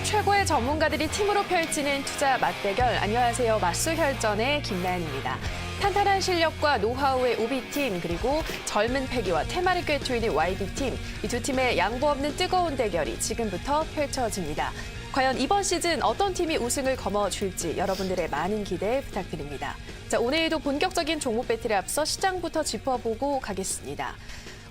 최고의 전문가들이 팀으로 펼치는 투자 맞대결. 안녕하세요. 맞수혈전의 김나연입니다. 탄탄한 실력과 노하우의 오비팀, 그리고 젊은 패기와 테마를 꿰뚫는 YB팀. 이 두 팀의 양보 없는 뜨거운 대결이 지금부터 펼쳐집니다. 과연 이번 시즌 어떤 팀이 우승을 거머쥘지 여러분들의 많은 기대 부탁드립니다. 자, 오늘도 본격적인 종목 배틀에 앞서 시장부터 짚어보고 가겠습니다.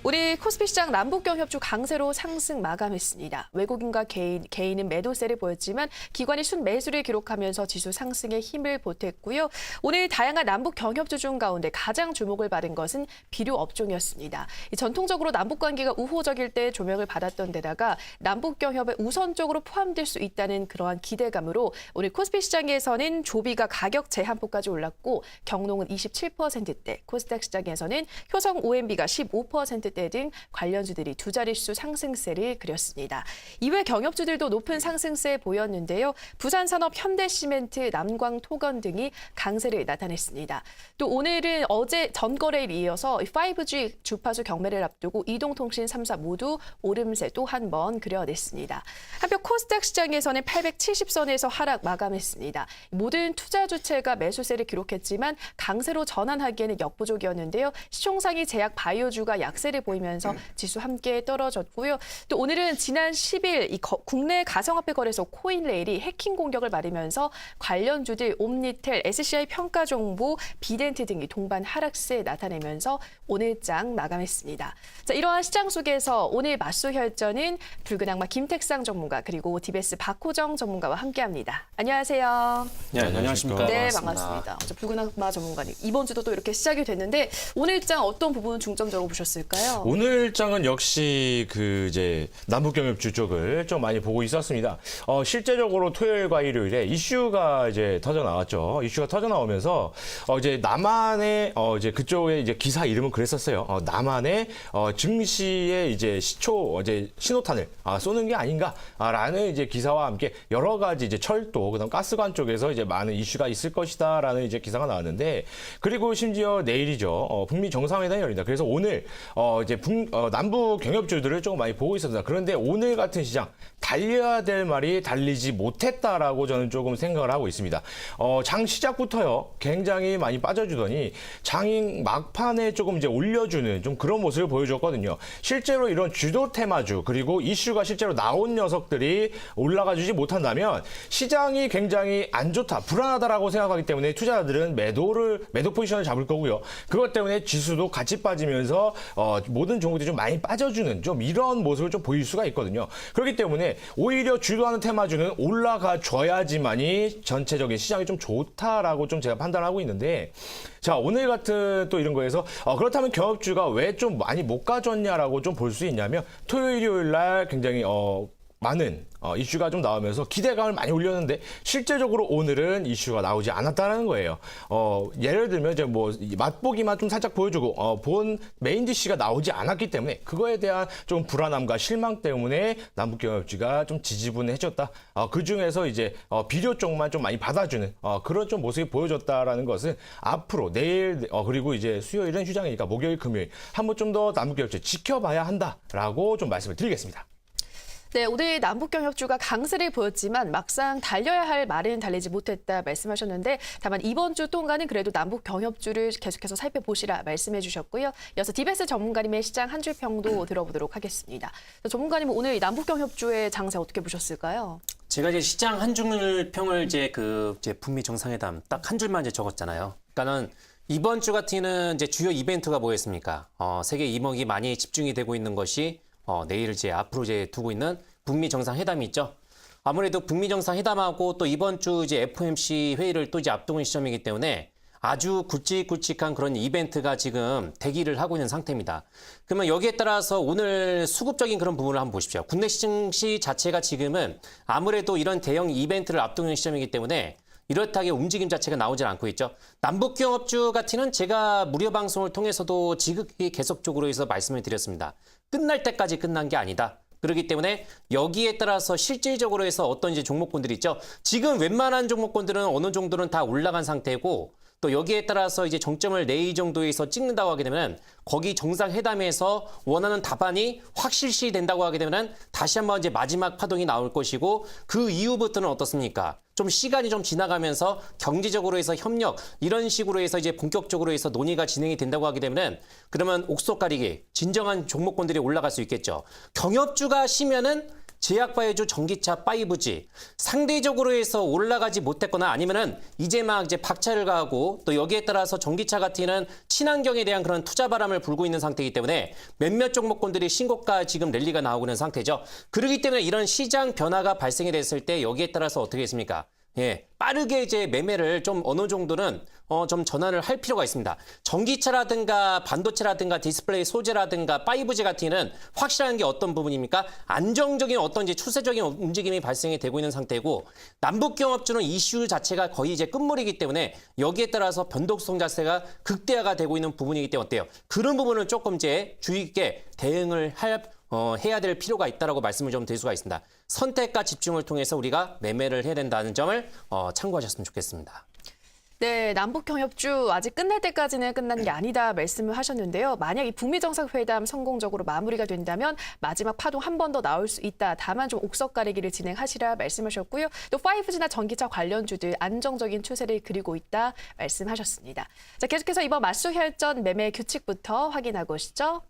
우리 코스피 시장 남북경협주 강세로 상승 마감했습니다. 외국인과 개인은 매도세를 보였지만 기관이 순매수를 기록하면서 지수 상승에 힘을 보탰고요. 오늘 다양한 남북경협주 중 가운데 가장 주목을 받은 것은 비료업종이었습니다. 전통적으로 남북관계가 우호적일 때 조명을 받았던 데다가 남북경협에 우선적으로 포함될 수 있다는 그러한 기대감으로 오늘 코스피 시장에서는 조비가 가격 제한폭까지 올랐고 경농은 27%대, 코스닥 시장에서는 효성 OMB가 15%대 등 관련주들이 두 자릿수 상승세를 그렸습니다. 이외 경협주들도 높은 상승세 보였는데요. 부산산업, 현대시멘트, 남광토건 등이 강세를 나타냈습니다. 또 오늘은 어제 전거래일 이어서 5G 주파수 경매를 앞두고 이동통신 3사 모두 오름세 또 한 번 그려냈습니다. 한편 코스닥 시장에서는 870선에서 하락 마감했습니다. 모든 투자 주체가 매수세를 기록했지만 강세로 전환하기에는 역부족이었는데요. 시총상위 제약 바이오주가 약세를 보이면서 지수 함께 떨어졌고요. 또 오늘은 지난 10일 국내 가상화폐 거래소 코인레일이 해킹 공격을 받으면서 관련주들 옴니텔, SCI 평가정보, 비덴트 등이 동반 하락세 나타내면서 오늘장 마감했습니다. 자, 이러한 시장 속에서 오늘 맞수혈전은 붉은 악마 김택상 전문가 그리고 DBS 박호정 전문가와 함께합니다. 안녕하세요. 네, 안녕하십니까. 네, 반갑습니다. 붉은 악마 전문가님, 이번 주도 또 이렇게 시작이 됐는데 오늘 장 어떤 부분 중점적으로 보셨을까요? 오늘 장은 역시 이제 남북경협주 쪽을 좀 많이 보고 있었습니다. 실제적으로 토요일과 일요일에 이슈가 이제 터져 나왔죠. 이슈가 터져 나오면서 이제 남한의 이제 그쪽에 이제 기사 이름은 그랬었어요. 남한의 증시의 이제 이제 신호탄을 쏘는 게 아닌가라는 이제 기사와 함께 여러 가지 이제 철도, 그다음 가스관 쪽에서 이제 많은 이슈가 있을 것이다라는 이제 기사가 나왔는데, 그리고 심지어 내일이죠. 북미 정상회담이 열린다. 그래서 오늘 이제 남북 경협주들을 조금 많이 보고 있었습니다. 그런데 오늘 같은 시장 달려야 될 말이 달리지 못했다라고 저는 조금 생각을 하고 있습니다. 장 시작부터요 굉장히 많이 빠져주더니 장인 막판에 조금 이제 올려주는 좀 그런 모습을 보여줬거든요. 실제로 이런 주도 테마주 그리고 이슈가 실제로 나온 녀석들이 올라가주지 못한다면 시장이 굉장히 안 좋다, 불안하다라고 생각하기 때문에 투자자들은 매도 포지션을 잡을 거고요. 그것 때문에 지수도 같이 빠지면서 모든 종목들이 좀 많이 빠져주는 좀 이런 모습을 좀 보일 수가 있거든요. 그렇기 때문에 오히려 주도하는 테마주는 올라가 줘야지만이 전체적인 시장이 좀 좋다라고 좀 제가 판단하고 있는데, 자, 오늘 같은 또 이런 거에서 그렇다면 경협주가 왜 좀 많이 못 가져왔냐라고 좀 볼 수 있냐면, 토요일, 일요일 날 굉장히 많은 이슈가 좀 나오면서 기대감을 많이 올렸는데 실제적으로 오늘은 이슈가 나오지 않았다는 거예요. 예를 들면 이제 뭐 맛보기만 좀 살짝 보여주고 본 메인 디쉬가 나오지 않았기 때문에 그거에 대한 좀 불안함과 실망 때문에 남북경협주가 좀 지지분해졌다. 그 중에서 이제 비료 쪽만 좀 많이 받아주는 그런 좀 모습이 보여줬다라는 것은 앞으로 내일 그리고 이제 수요일은 휴장이니까 목요일, 금요일 한번 좀 더 남북경협주 지켜봐야 한다라고 좀 말씀을 드리겠습니다. 네, 오늘 남북경협주가 강세를 보였지만 막상 달려야 할 말은 달리지 못했다 말씀하셨는데, 다만 이번 주 동안은 그래도 남북경협주를 계속해서 살펴보시라 말씀해 주셨고요. 이어서 DBS 전문가님의 시장 한 줄 평도 들어보도록 하겠습니다. 전문가님은 오늘 남북경협주의 장세 어떻게 보셨을까요? 제가 이제 시장 한 줄 평을 이제 북미 정상회담 딱 한 줄만 이제 적었잖아요. 그러니까는 이번 주 같은 이제 주요 이벤트가 뭐였습니까? 세계 이목이 많이 집중이 되고 있는 것이 내일 이제 앞으로 이제 두고 있는 북미 정상회담이 있죠. 아무래도 북미 정상회담하고 또 이번 주 이제 FOMC 회의를 또 이제 앞두고 있는 시점이기 때문에 아주 굵직굵직한 그런 이벤트가 지금 대기를 하고 있는 상태입니다. 그러면 여기에 따라서 오늘 수급적인 그런 부분을 한번 보십시오. 국내 시증시 자체가 지금은 아무래도 이런 대형 이벤트를 앞두고 있는 시점이기 때문에 이렇다게 움직임 자체가 나오질 않고 있죠. 남북경협주 같은 제가 무료 방송을 통해서도 지극히 계속적으로 해서 말씀을 드렸습니다. 끝날 때까지 끝난 게 아니다. 그렇기 때문에 여기에 따라서 실질적으로 해서 어떤 이제 종목군들이 있죠. 지금 웬만한 종목군들은 어느 정도는 다 올라간 상태고 또 여기에 따라서 이제 정점을 내일 정도에서 찍는다고 하게 되면 거기 정상회담에서 원하는 답안이 확실시 된다고 하게 되면 다시 한번 이제 마지막 파동이 나올 것이고 그 이후부터는 어떻습니까? 좀 시간이 좀 지나가면서 경제적으로 해서 협력 이런 식으로 해서 이제 본격적으로 해서 논의가 진행이 된다고 하게 되면 그러면 옥석 가리기 진정한 종목군들이 올라갈 수 있겠죠. 경협주가 쉬면은 제약바이오주, 전기차, 5G 상대적으로 해서 올라가지 못했거나 아니면은 이제 막 이제 박차를 가하고 또 여기에 따라서 전기차 같은 경우는 친환경에 대한 그런 투자 바람을 불고 있는 상태이기 때문에 몇몇 종목군들이 신고가 지금 랠리가 나오고 있는 상태죠. 그렇기 때문에 이런 시장 변화가 발생이 됐을 때 여기에 따라서 어떻게 했습니까? 예, 빠르게 이제 매매를 좀 어느 정도는 좀 전환을 할 필요가 있습니다. 전기차라든가 반도체라든가 디스플레이 소재라든가 5G 같은 경우는 확실한 게 어떤 부분입니까? 안정적인 어떤 이제 추세적인 움직임이 발생이 되고 있는 상태고 남북경협주는 이슈 자체가 거의 이제 끝물이기 때문에 여기에 따라서 변동성 자체가 극대화가 되고 있는 부분이기 때문에 어때요? 그런 부분은 조금 이제 주의 깊게 대응을 해야 될 필요가 있다라고 말씀을 좀 드릴 수가 있습니다. 선택과 집중을 통해서 우리가 매매를 해야 된다는 점을 참고하셨으면 좋겠습니다. 네, 남북경협주 아직 끝날 때까지는 끝난 게 아니다 말씀을 하셨는데요. 만약 이 북미 정상회담 성공적으로 마무리가 된다면 마지막 파동 한 번 더 나올 수 있다. 다만 좀 옥석 가리기를 진행하시라 말씀하셨고요. 또 5G나 전기차 관련주들 안정적인 추세를 그리고 있다 말씀하셨습니다. 자, 계속해서 이번 맞수혈전 매매 규칙부터 확인하고 오시죠.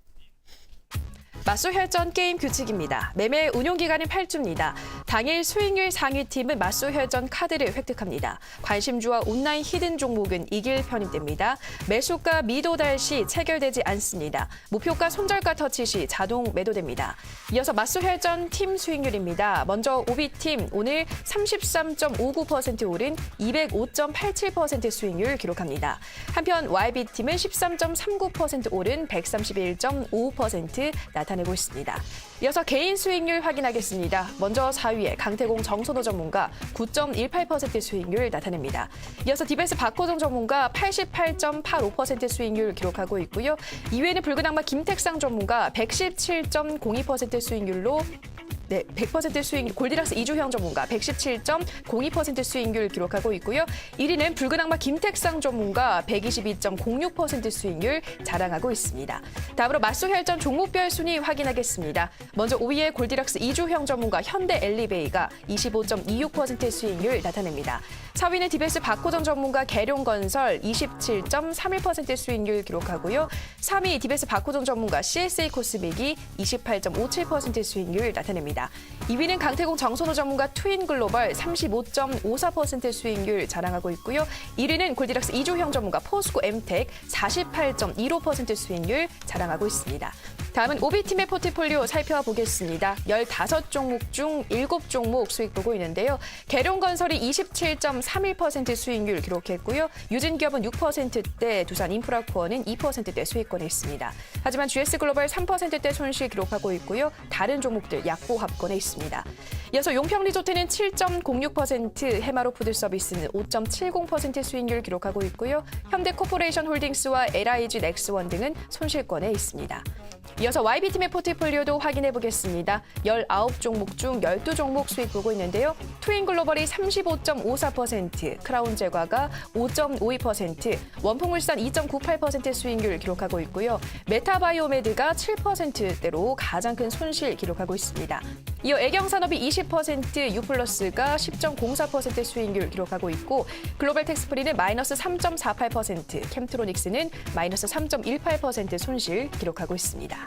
맞수혈전 게임 규칙입니다. 매매 운용 기간은 8주입니다. 당일 수익률 상위팀은 맞수혈전 카드를 획득합니다. 관심주와 온라인 히든 종목은 이길 편입됩니다. 매수가 미도달 시 체결되지 않습니다. 목표가 손절가 터치 시 자동 매도됩니다. 이어서 맞수혈전 팀 수익률입니다. 먼저 오비팀 오늘 33.59% 오른 205.87% 수익률 기록합니다. 한편 YB팀은 13.39% 오른 131.55% 나타내고 있습니다. 이어서 개인 수익률 확인하겠습니다. 먼저 4위에 강태공 정선호 전문가 9.18% 수익률 나타냅니다. 이어서 디베스 박호정 전문가 88.85% 수익률 기록하고 있고요. 2위에는 붉은 악마 김택상 전문가 117.02% 수익률로 100% 수익률, 골디락스 이주형 전문가 117.02% 수익률 기록하고 있고요. 1위는 붉은 악마 김택상 전문가 122.06% 수익률 자랑하고 있습니다. 다음으로 맞수혈전 종목별 순위 확인하겠습니다. 먼저 5위의 골디락스 이주형 전문가 현대 엘리베이가 25.26% 수익률 나타냅니다. 4위는 디베스 박호정 전문가 계룡건설 27.31% 수익률 기록하고요. 3위 디베스 박호정 전문가 CSA 코스믹이 28.57% 수익률 나타냅니다. 2위는 강태공 정선호 전문가 트윈글로벌 35.54% 수익률 자랑하고 있고요. 1위는 골디락스 이주형 전문가 포스코 엠텍 48.15% 수익률 자랑하고 있습니다. 다음은 오비팀의 포트폴리오 살펴보겠습니다. 15종목 중 7종목 수익 보고 있는데요. 계룡건설이 27.31% 수익률 기록했고요. 유진기업은 6%대, 두산인프라코어는 2%대 수익권에 있습니다. 하지만 GS글로벌 3%대 손실 기록하고 있고요. 다른 종목들 약보합권에 있습니다. 이어서 용평리조트는 7.06%, 해마로푸드서비스는 5.70% 수익률 기록하고 있고요. 현대코퍼레이션 홀딩스와 LIG 넥스원 등은 손실권에 있습니다. 이어서 YB팀의 포트폴리오도 확인해 보겠습니다. 19종목 중 12종목 수익 보고 있는데요. 트윈글로벌이 35.54%, 크라운제과가 5.52%, 원풍물산 2.98% 수익률 기록하고 있고요. 메타바이오메드가 7%대로 가장 큰 손실 기록하고 있습니다. 이어 애경산업이 20%, 유플러스가 10.04% 수익률 기록하고 있고 글로벌 텍스프리는 마이너스 3.48%, 캠트로닉스는 마이너스 3.18% 손실 기록하고 있습니다.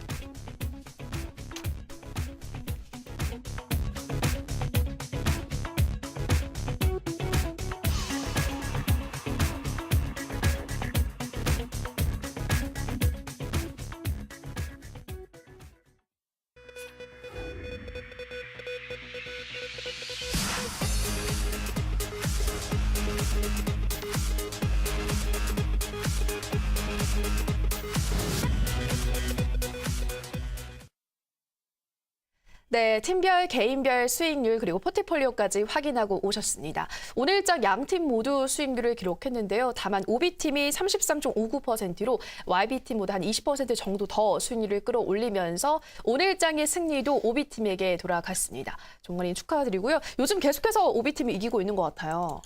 네, 팀별, 개인별 수익률 그리고 포트폴리오까지 확인하고 오셨습니다. 오늘장 양팀 모두 수익률을 기록했는데요. 다만 OB팀이 33.59%로 YB팀보다 한 20% 정도 더 수익률을 끌어올리면서 오늘장의 승리도 OB팀에게 돌아갔습니다. 종관님 축하드리고요. 요즘 계속해서 OB팀이 이기고 있는 것 같아요.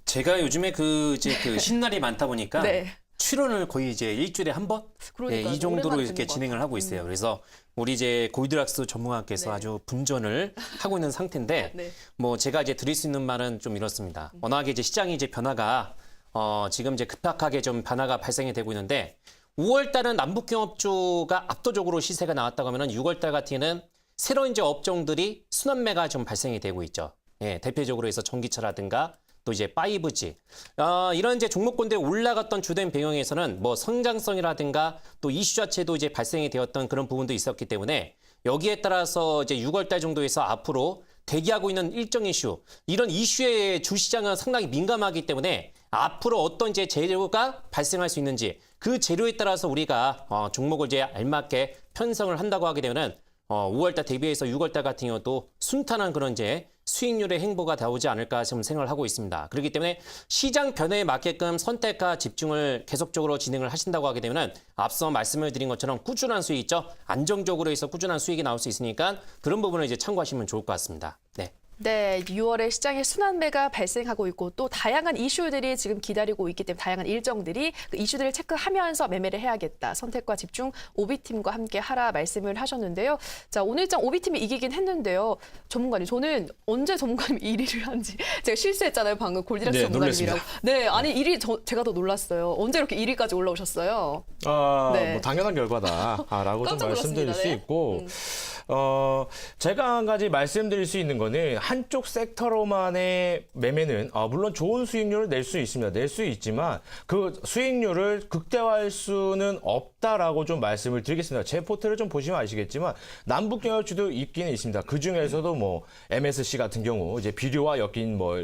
제가 요즘에 그 신날이 많다 보니까 네. 출연을 거의 이제 일주일에 한 번? 그러니까요. 이 정도로 오랜만에 이렇게 듣는 것 진행을 하고 있어요. 그래서 우리 이제 골드락스 전문가께서 네. 아주 분전을 하고 있는 상태인데 네. 뭐 제가 이제 드릴 수 있는 말은 좀 이렇습니다. 워낙에 이제 시장이 이제 변화가 지금 이제 급격하게 좀 변화가 발생이 되고 있는데 5월 달은 남북경협주가 압도적으로 시세가 나왔다고 하면은 6월 달 같은 경우는 새로운 이제 업종들이 순환매가 좀 발생이 되고 있죠. 예, 대표적으로 해서 전기차라든가 또 이제 5G 이런 이제 종목군들이 올라갔던 주된 배경에서는 뭐 성장성이라든가 또 이슈 자체도 이제 발생이 되었던 그런 부분도 있었기 때문에 여기에 따라서 이제 6월 달 정도에서 앞으로 대기하고 있는 일정 이슈 이런 이슈에 주시장은 상당히 민감하기 때문에 앞으로 어떤 이제 재료가 발생할 수 있는지 그 재료에 따라서 우리가 종목을 이제 알맞게 편성을 한다고 하게 되면은 5월 달 대비해서 6월 달 같은 경우도 순탄한 그런 이제 수익률의 행보가 나오지 않을까 지금 생각을 하고 있습니다. 그렇기 때문에 시장 변화에 맞게끔 선택과 집중을 계속적으로 진행을 하신다고 하게 되면 앞서 말씀을 드린 것처럼 꾸준한 수익 있죠. 안정적으로 해서 꾸준한 수익이 나올 수 있으니까 그런 부분을 이제 참고하시면 좋을 것 같습니다. 네. 네, 6월에 시장에 순환매가 발생하고 있고 또 다양한 이슈들이 지금 기다리고 있기 때문에 다양한 일정들이 그 이슈들을 체크하면서 매매를 해야겠다. 선택과 집중 OB팀과 함께 하라 말씀을 하셨는데요. 자, 오늘장 OB팀이 이기긴 했는데요. 전문가님, 저는 언제 전문가님이 1위를 한지 제가 실수했잖아요. 방금 골드락스 네, 전문가님이라고. 놀랐습니다. 네, 아니 1위 제가 더 놀랐어요. 언제 이렇게 1위까지 올라오셨어요? 네. 뭐 당연한 결과다라고 좀 깜짝 말씀드릴 놀랐습니다. 수 네. 있고, 제가 한 가지 말씀드릴 수 있는 거는 한쪽 섹터로만의 매매는 물론 좋은 수익률을 낼 수 있습니다. 낼 수 있지만 그 수익률을 극대화할 수는 없다라고 좀 말씀을 드리겠습니다. 제 포트를 좀 보시면 아시겠지만 남북경협주도 있기는 있습니다. 그 중에서도 뭐 MSC 같은 경우 이제 비료와 엮인 뭐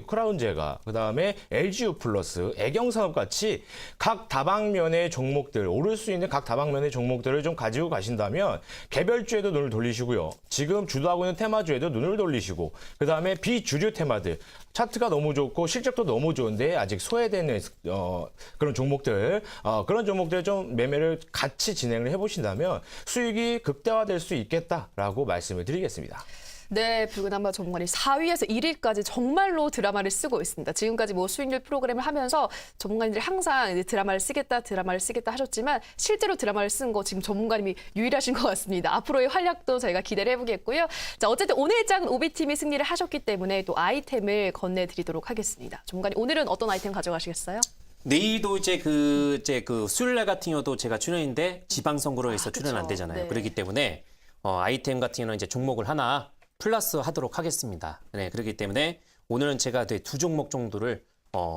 크라운제가 그다음에 LGU 플러스, 애경산업 같이 각 다방면의 종목들 오를 수 있는 각 다방면의 종목들을 좀 가지고 가신다면 개별주에도 눈을 돌리시고요. 지금 주도하고 있는 테마주에도 눈을 돌리시고 그다음에 비주류 테마들 차트가 너무 좋고 실적도 너무 좋은데 아직 소외되는 그런 종목들 그런 종목들 좀 매매를 같이 진행을 해보신다면 수익이 극대화될 수 있겠다라고 말씀을 드리겠습니다. 네, 붉은 한마 전문가님 4위에서 1위까지 정말로 드라마를 쓰고 있습니다. 지금까지 뭐 수익률 프로그램을 하면서 전문가님들이 항상 이제 드라마를 쓰겠다 하셨지만 실제로 드라마를 쓴 거 지금 전문가님이 유일하신 것 같습니다. 앞으로의 활약도 저희가 기대를 해보겠고요. 자, 어쨌든 오늘 장은 OB팀이 승리를 하셨기 때문에 또 아이템을 건네드리도록 하겠습니다. 전문가님, 오늘은 어떤 아이템 가져가시겠어요? 내일도 이제 그 수요일 날 같은 경우도 제가 출연인데 지방선거로 해서 출연 안 그쵸. 되잖아요. 네. 그렇기 때문에 아이템 같은 경우는 이제 종목을 하나 플러스 하도록 하겠습니다. 네, 그렇기 때문에 오늘은 제가 두 종목 정도를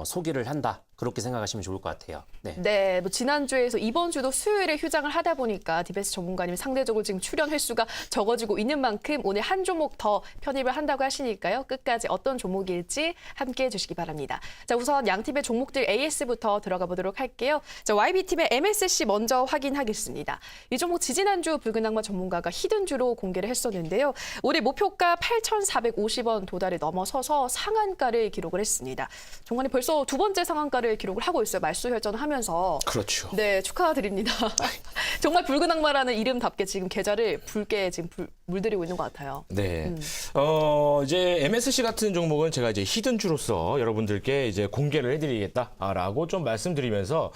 소개를 한다. 그렇게 생각하시면 좋을 것 같아요. 네. 네, 뭐 지난주에서 이번 주도 수요일에 휴장을 하다 보니까 디베스 전문가님이 상대적으로 지금 출연 횟수가 적어지고 있는 만큼 오늘 한 종목 더 편입을 한다고 하시니까요. 끝까지 어떤 종목일지 함께해 주시기 바랍니다. 자, 우선 양 팀의 종목들 AS부터 들어가 보도록 할게요. 자, YB팀의 MSC 먼저 확인하겠습니다. 이 종목 지지난주 붉은 악마 전문가가 히든주로 공개를 했었는데요. 올해 목표가 8,450원 도달을 넘어서서 상한가를 기록을 했습니다. 종관이 벌써 두 번째 상한가를 기록을 하고 있어요. 말수 혈전을 하면서. 그렇죠. 네, 축하드립니다. 정말 붉은 악마라는 이름답게 지금 계좌를 붉게 지금 물들이고 있는 것 같아요. 네. 이제 MSC 같은 종목은 제가 이제 히든주로서 여러분들께 이제 공개를 해드리겠다라고 좀 말씀드리면서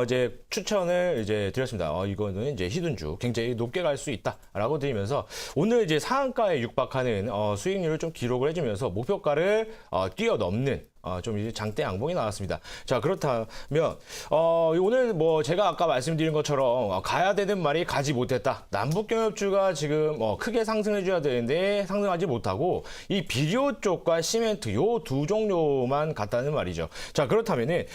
이제 추천을 이제 드렸습니다. 이거는 이제 히든주 굉장히 높게 갈 수 있다라고 드리면서 오늘 이제 상한가에 육박하는 수익률을 좀 기록을 해주면서 목표가를 뛰어넘는 좀 이제 장대 양봉이 나왔습니다. 자, 그렇다면 오늘 뭐 제가 아까 말씀드린 것처럼 가야 되는 말이 가지 못했다. 남북경협주가 지금 크게 상승해줘야 되는데 상승하지 못하고 이 비료 쪽과 시멘트 요 두 종류만 갔다는 말이죠. 자, 그렇다면은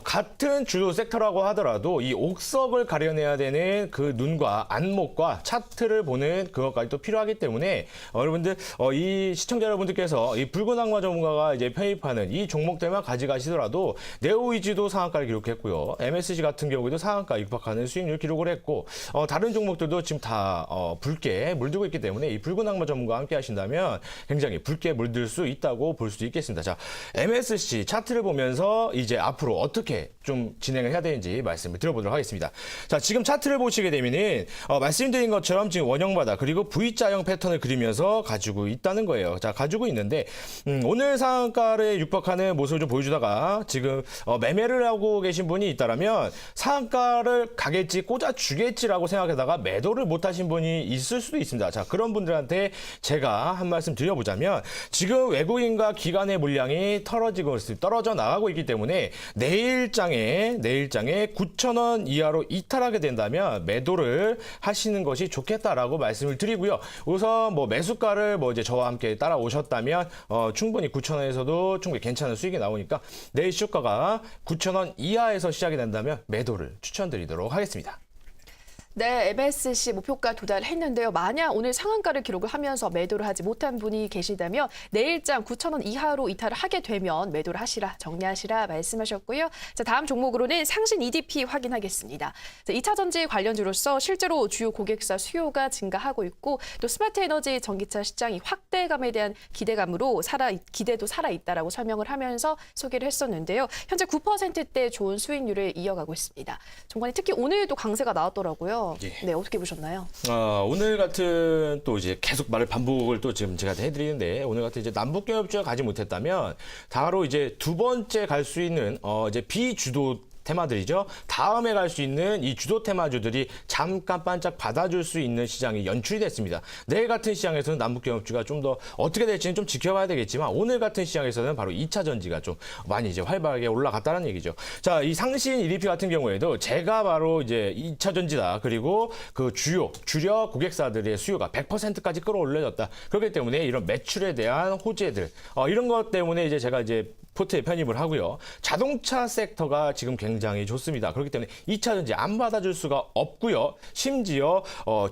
같은 주요 섹터라고 하더라도 이 옥석을 가려내야 되는 그 눈과 안목과 차트를 보는 그것까지 또 필요하기 때문에 여러분들 이 시청자 여러분들께서 이 붉은 악마 전문가가 이제 편입하는 이 이 종목들만 가져가시더라도 네오이지도 상한가를 기록했고요. MSC 같은 경우에도 상한가 육박하는 수익률 기록을 했고 다른 종목들도 지금 다 붉게 물들고 있기 때문에 이 붉은 악마 전문가와 함께 하신다면 굉장히 붉게 물들 수 있다고 볼 수 있겠습니다. 자, MSC 차트를 보면서 이제 앞으로 어떻게 좀 진행을 해야 되는지 말씀을 드려보도록 하겠습니다. 자, 지금 차트를 보시게 되면은 말씀드린 것처럼 지금 원형바닥 그리고 V자형 패턴을 그리면서 가지고 있다는 거예요. 자, 가지고 있는데 오늘 상한가를 육박하는 모습을 좀 보여주다가 지금 매매를 하고 계신 분이 있다라면 상한가를 가겠지 꽂아주겠지라고 생각하다가 매도를 못하신 분이 있을 수도 있습니다. 자, 그런 분들한테 제가 한 말씀 드려보자면 지금 외국인과 기관의 물량이 떨어져 나가고 있기 때문에 내일장에 9,000원 이하로 이탈하게 된다면 매도를 하시는 것이 좋겠다라고 말씀을 드리고요. 우선 뭐 매수가를 이제 저와 함께 따라오셨다면 충분히 9,000원에서도 충분히 괜찮은 수익이 나오니까 내일 시가가 9,000원 이하에서 시작이 된다면 매도를 추천드리도록 하겠습니다. 네, MSC 목표가 도달했는데요. 만약 오늘 상한가를 기록을 하면서 매도를 하지 못한 분이 계시다면 내일장 9,000원 이하로 이탈을 하게 되면 매도를 하시라, 정리하시라 말씀하셨고요. 자, 다음 종목으로는 상신 EDP 확인하겠습니다. 자, 2차 전지 관련주로서 실제로 주요 고객사 수요가 증가하고 있고 또 스마트 에너지 전기차 시장이 확대감에 대한 기대감으로 기대도 살아있다라고 설명을 하면서 소개를 했었는데요. 현재 9%대 좋은 수익률을 이어가고 있습니다. 정관이 특히 오늘도 강세가 나왔더라고요. 예. 네, 어떻게 보셨나요? 오늘 같은 또 이제 계속 반복을 또 지금 제가 해드리는데 오늘 같은 이제 남북경협주가 가지 못했다면 바로 이제 두 번째 갈 수 있는 이제 비주도 테마들이죠. 다음에 갈 수 있는 이 주도 테마주들이 잠깐 반짝 받아줄 수 있는 시장이 연출이 됐습니다. 내일 같은 시장에서는 남북경협주가 좀 더 어떻게 될지는 좀 지켜봐야 되겠지만 오늘 같은 시장에서는 바로 2차 전지가 좀 많이 이제 활발하게 올라갔다는 얘기죠. 자, 이 상신 EDP 같은 경우에도 제가 바로 이제 2차 전지다. 그리고 그 주력 고객사들의 수요가 100%까지 끌어올려졌다. 그렇기 때문에 이런 매출에 대한 호재들 이런 것 때문에 이제 제가 이제 포트에 편입을 하고요. 자동차 섹터가 지금 굉장히 좋습니다. 그렇기 때문에 2차 전지 안 받아줄 수가 없고요. 심지어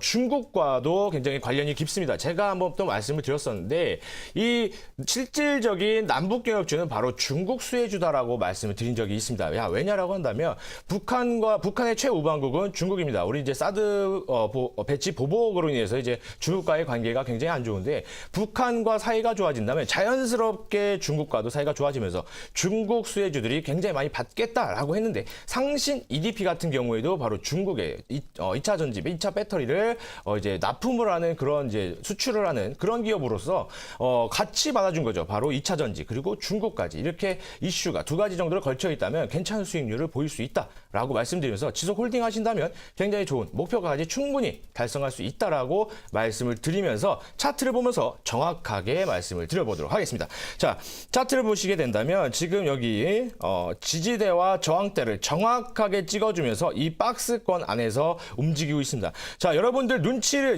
중국과도 굉장히 관련이 깊습니다. 제가 한번 또 말씀을 드렸었는데 이 실질적인 남북경협주는 바로 중국 수혜주다라고 말씀을 드린 적이 있습니다. 왜냐라고 한다면 북한의 최우방국은 중국입니다. 우리 이제 사드 배치 보복으로 인해서 이제 중국과의 관계가 굉장히 안 좋은데 북한과 사이가 좋아진다면 자연스럽게 중국과도 사이가 좋아지면서 중국 수혜주들이 굉장히 많이 받겠다라고 했는데 상신 EDP 같은 경우에도 바로 중국의 2차 전지, 2차 배터리를 이제 납품을 하는 그런 이제 수출을 하는 그런 기업으로서 같이 받아준 거죠. 바로 2차 전지 그리고 중국까지 이렇게 이슈가 두 가지 정도로 걸쳐 있다면 괜찮은 수익률을 보일 수 있다라고 말씀드리면서 지속 홀딩 하신다면 굉장히 좋은 목표가까지 충분히 달성할 수 있다라고 말씀을 드리면서 차트를 보면서 정확하게 말씀을 드려보도록 하겠습니다. 자, 차트를 보시게 된다면 지금 여기 지지대와 저항대를 정확하게 찍어주면서 이 박스권 안에서 움직이고 있습니다. 자,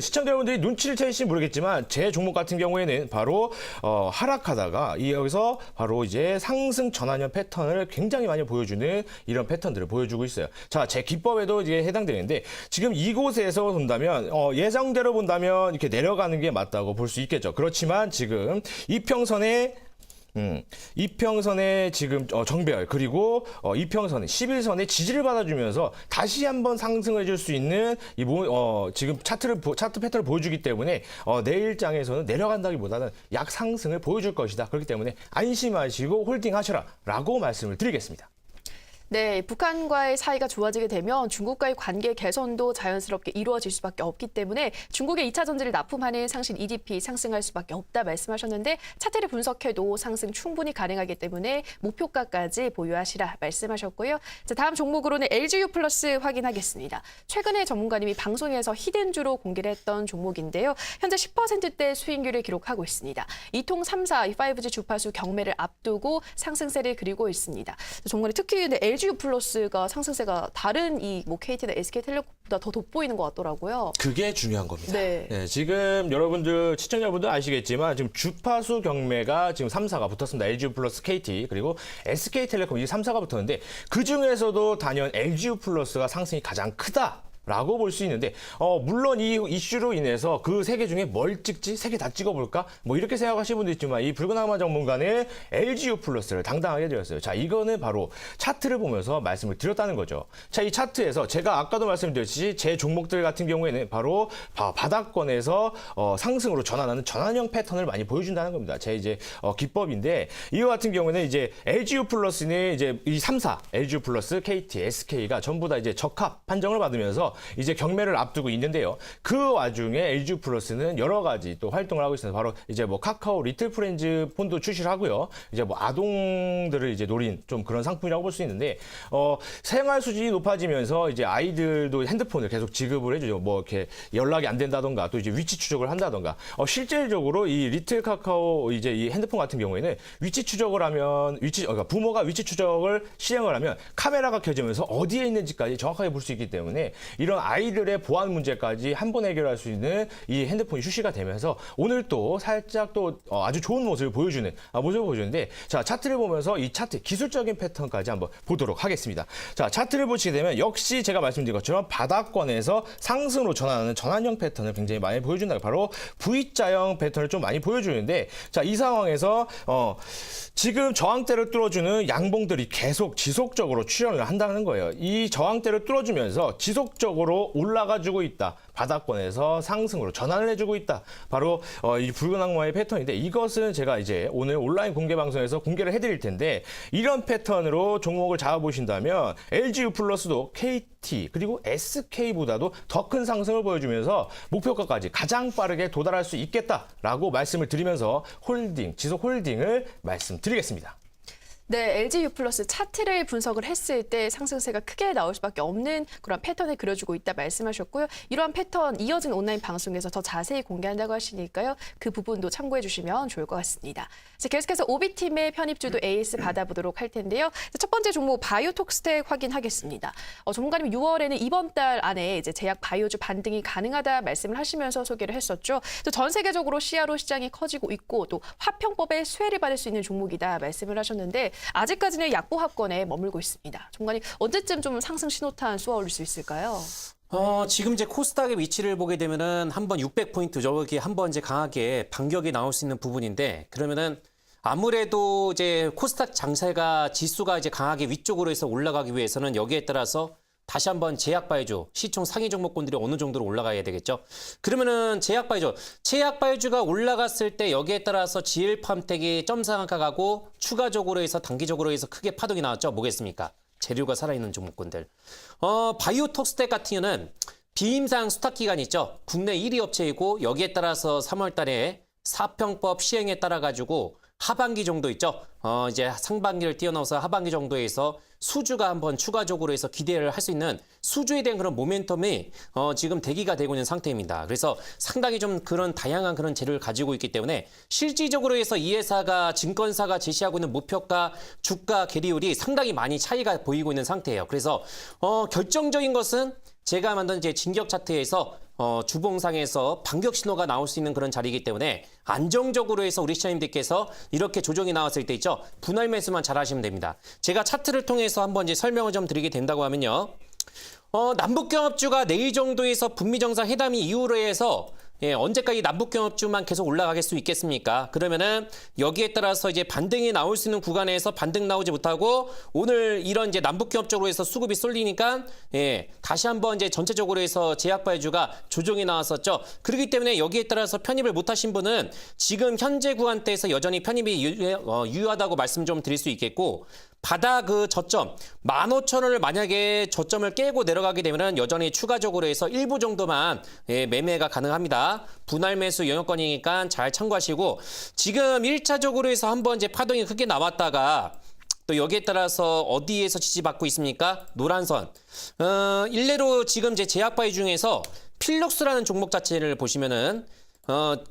시청자 여러분들이 눈치를 채실지 모르겠지만 제 종목 같은 경우에는 바로 하락하다가 여기서 바로 이제 상승 전환형 패턴을 굉장히 많이 보여주는 이런 패턴들을 보여주고 있어요. 자, 제 기법에도 이게 해당되는데 지금 이곳에서 본다면 예상대로 본다면 이렇게 내려가는 게 맞다고 볼 수 있겠죠. 그렇지만 지금 이평선의 지금 정배열 그리고 이평선의 11선의 지지를 받아주면서 다시 한번 상승을 해줄 수 있는 지금 차트 패턴을 보여주기 때문에 내일장에서는 내려간다기보다는 약상승을 보여줄 것이다. 그렇기 때문에 안심하시고 홀딩하셔라라고 말씀을 드리겠습니다. 네, 북한과의 사이가 좋아지게 되면 중국과의 관계 개선도 자연스럽게 이루어질 수밖에 없기 때문에 중국의 2차 전지를 납품하는 상신 EDP 상승할 수밖에 없다 말씀하셨는데 차트를 분석해도 상승 충분히 가능하기 때문에 목표가까지 보유하시라 말씀하셨고요. 자, 다음 종목으로는 LGU 플러스 확인하겠습니다. 최근에 전문가님이 방송에서 히든주로 공개를 했던 종목인데요. 현재 10%대 수익률을 기록하고 있습니다. 이통 3사, 이 5G 주파수 경매를 앞두고 상승세를 그리고 있습니다. 전문가님 특히 LGU 플러스가 상승세가 다른 KT나 SK텔레콤보다 더 돋보이는 것 같더라고요. 그게 중요한 겁니다. 네. 네, 지금 시청자분들 아시겠지만 지금 주파수 경매가 지금 3사가 붙었습니다. LGU 플러스 KT 그리고 SK텔레콤 이 3사가 붙었는데 그 중에서도 단연 LGU 플러스가 상승이 가장 크다. 라고 볼 수 있는데 물론 이 이슈로 인해서 그 세 개 중에 뭘 찍지? 세 개 다 찍어볼까? 뭐 이렇게 생각하시는 분도 있지만 이 붉은 악마 전문가는 LGU 플러스를 당당하게 드렸어요. 자, 이거는 바로 차트를 보면서 말씀을 드렸다는 거죠. 자, 이 차트에서 제가 아까도 말씀드렸듯이 제 종목들 같은 경우에는 바로 바닥권에서 상승으로 전환하는 전환형 패턴을 많이 보여준다는 겁니다. 제 이제 기법인데 이거 같은 경우는 이제 LGU 플러스는 이제 이 3사 LGU 플러스, KT, SK가 전부 다 이제 적합 판정을 받으면서 이제 경매를 앞두고 있는데요. 그 와중에 LG 플러스는 여러 가지 또 활동을 하고 있습니다. 바로 이제 뭐 카카오 리틀 프렌즈 폰도 출시를 하고요. 이제 뭐 아동들을 이제 노린 좀 그런 상품이라고 볼 수 있는데 생활 수준이 높아지면서 이제 아이들도 핸드폰을 계속 지급을 해주죠. 뭐 이렇게 연락이 안 된다던가 또 이제 위치 추적을 한다던가 실질적으로 이 리틀 카카오 이제 이 핸드폰 같은 경우에는 위치 추적을 하면 그러니까 부모가 위치 추적을 시행을 하면 카메라가 켜지면서 어디에 있는지까지 정확하게 볼 수 있기 때문에 이런 아이들의 보안 문제까지 한 번 해결할 수 있는 이 핸드폰이 출시가 되면서 오늘 또 살짝 또 아주 좋은 모습을 보여주는데 자, 차트를 보면서 이 차트 기술적인 패턴까지 한번 보도록 하겠습니다. 자, 차트를 보시게 되면 역시 제가 말씀드린 것처럼 바닥권에서 상승으로 전환하는 전환형 패턴을 굉장히 많이 보여준다. 바로 V자형 패턴을 좀 많이 보여주는데 자, 이 상황에서 지금 저항대를 뚫어주는 양봉들이 계속 지속적으로 출현을 한다는 거예요. 이 저항대를 뚫어주면서 지속적으로 올라가주고 있다. 바닥권에서 상승으로 전환을 해주고 있다. 바로 이 붉은 악마의 패턴인데 이것은 제가 이제 오늘 온라인 공개 방송에서 공개를 해드릴 텐데 이런 패턴으로 종목을 잡아보신다면 LGU 플러스도 KT 그리고 SK보다도 더 큰 상승을 보여주면서 목표가까지 가장 빠르게 도달할 수 있겠다라고 말씀을 드리면서 지속 홀딩을 말씀드리겠습니다. 네, LGU 플러스 차트를 분석을 했을 때 상승세가 크게 나올 수밖에 없는 그런 패턴을 그려주고 있다 말씀하셨고요. 이러한 패턴 이어진 온라인 방송에서 더 자세히 공개한다고 하시니까요. 그 부분도 참고해 주시면 좋을 것 같습니다. 자, 계속해서 오비팀의 편입주도 AS 받아보도록 할 텐데요. 첫 번째 종목 바이오톡스텍 확인하겠습니다. 전문가님 6월에는 이번 달 안에 이제 제약 바이오주 반등이 가능하다 말씀을 하시면서 소개를 했었죠. 또 전 세계적으로 CRO 시장이 커지고 있고 또 화평법의 수혜를 받을 수 있는 종목이다 말씀을 하셨는데 아직까지는 약보합권에 머물고 있습니다. 전문가님 언제쯤 좀 상승 신호탄 쏘아올릴 수 있을까요? 지금 이제 코스닥의 위치를 보게 되면은 한번 600포인트 저기 한번 이제 강하게 반격이 나올 수 있는 부분인데 그러면은 아무래도 이제 코스닥 장세가 지수가 이제 강하게 위쪽으로 해서 올라가기 위해서는 여기에 따라서 다시 한번 제약바이오주 시총 상위 종목군들이 어느 정도로 올라가야 되겠죠. 그러면은 제약바이오주가 올라갔을 때 여기에 따라서 GL팜텍이 점상한가 가고 추가적으로 해서 단기적으로 해서 크게 파동이 나왔죠. 뭐겠습니까? 재료가 살아있는 종목군들. 바이오톡스텍 같은 경우는 비임상 수탁 기간 있죠. 국내 1위 업체이고 여기에 따라서 3월 달에 사평법 시행에 따라 가지고 하반기 정도 있죠. 이제 상반기를 뛰어넘어서 하반기 정도에서 수주가 한번 추가적으로 해서 기대를 할 수 있는 수주에 대한 그런 모멘텀이 지금 대기가 되고 있는 상태입니다. 그래서 상당히 좀 그런 다양한 그런 재료를 가지고 있기 때문에 실질적으로 해서 이 회사가 증권사가 제시하고 있는 목표가 주가 계리율이 상당히 많이 차이가 보이고 있는 상태예요. 그래서 결정적인 것은 제가 만든 이제 진격 차트에서 주봉상에서 반격 신호가 나올 수 있는 그런 자리이기 때문에 안정적으로 해서 우리 시청자님들께서 이렇게 조정이 나왔을 때 있죠. 분할 매수만 잘 하시면 됩니다. 제가 차트를 통해서 한번 이제 설명을 좀 드리게 된다고 하면요. 남북경합주가 내일 정도에서 북미 정상회담이 이후로 해서 언제까지 남북경합주만 계속 올라갈 수 있겠습니까? 그러면은 여기에 따라서 이제 반등이 나올 수 있는 구간에서 반등 나오지 못하고 오늘 이런 이제 남북경합적으로 해서 수급이 쏠리니까 다시 한번 이제 전체적으로 해서 제약바이오주가 조정이 나왔었죠. 그렇기 때문에 여기에 따라서 편입을 못하신 분은 지금 현재 구간대에서 여전히 편입이 유효하다고 말씀 좀 드릴 수 있겠고 바닥 그 저점 15,000원을 만약에 저점을 깨고 내려가게 되면은 여전히 추가적으로 해서 일부 정도만 매매가 가능합니다. 분할 매수 영역권이니까 잘 참고하시고 지금 1차적으로 해서 한번 이제 파동이 크게 나왔다가 또 여기에 따라서 어디에서 지지받고 있습니까? 노란선. 일례로 지금 제 제약바이 중에서 필록스라는 종목 자체를 보시면은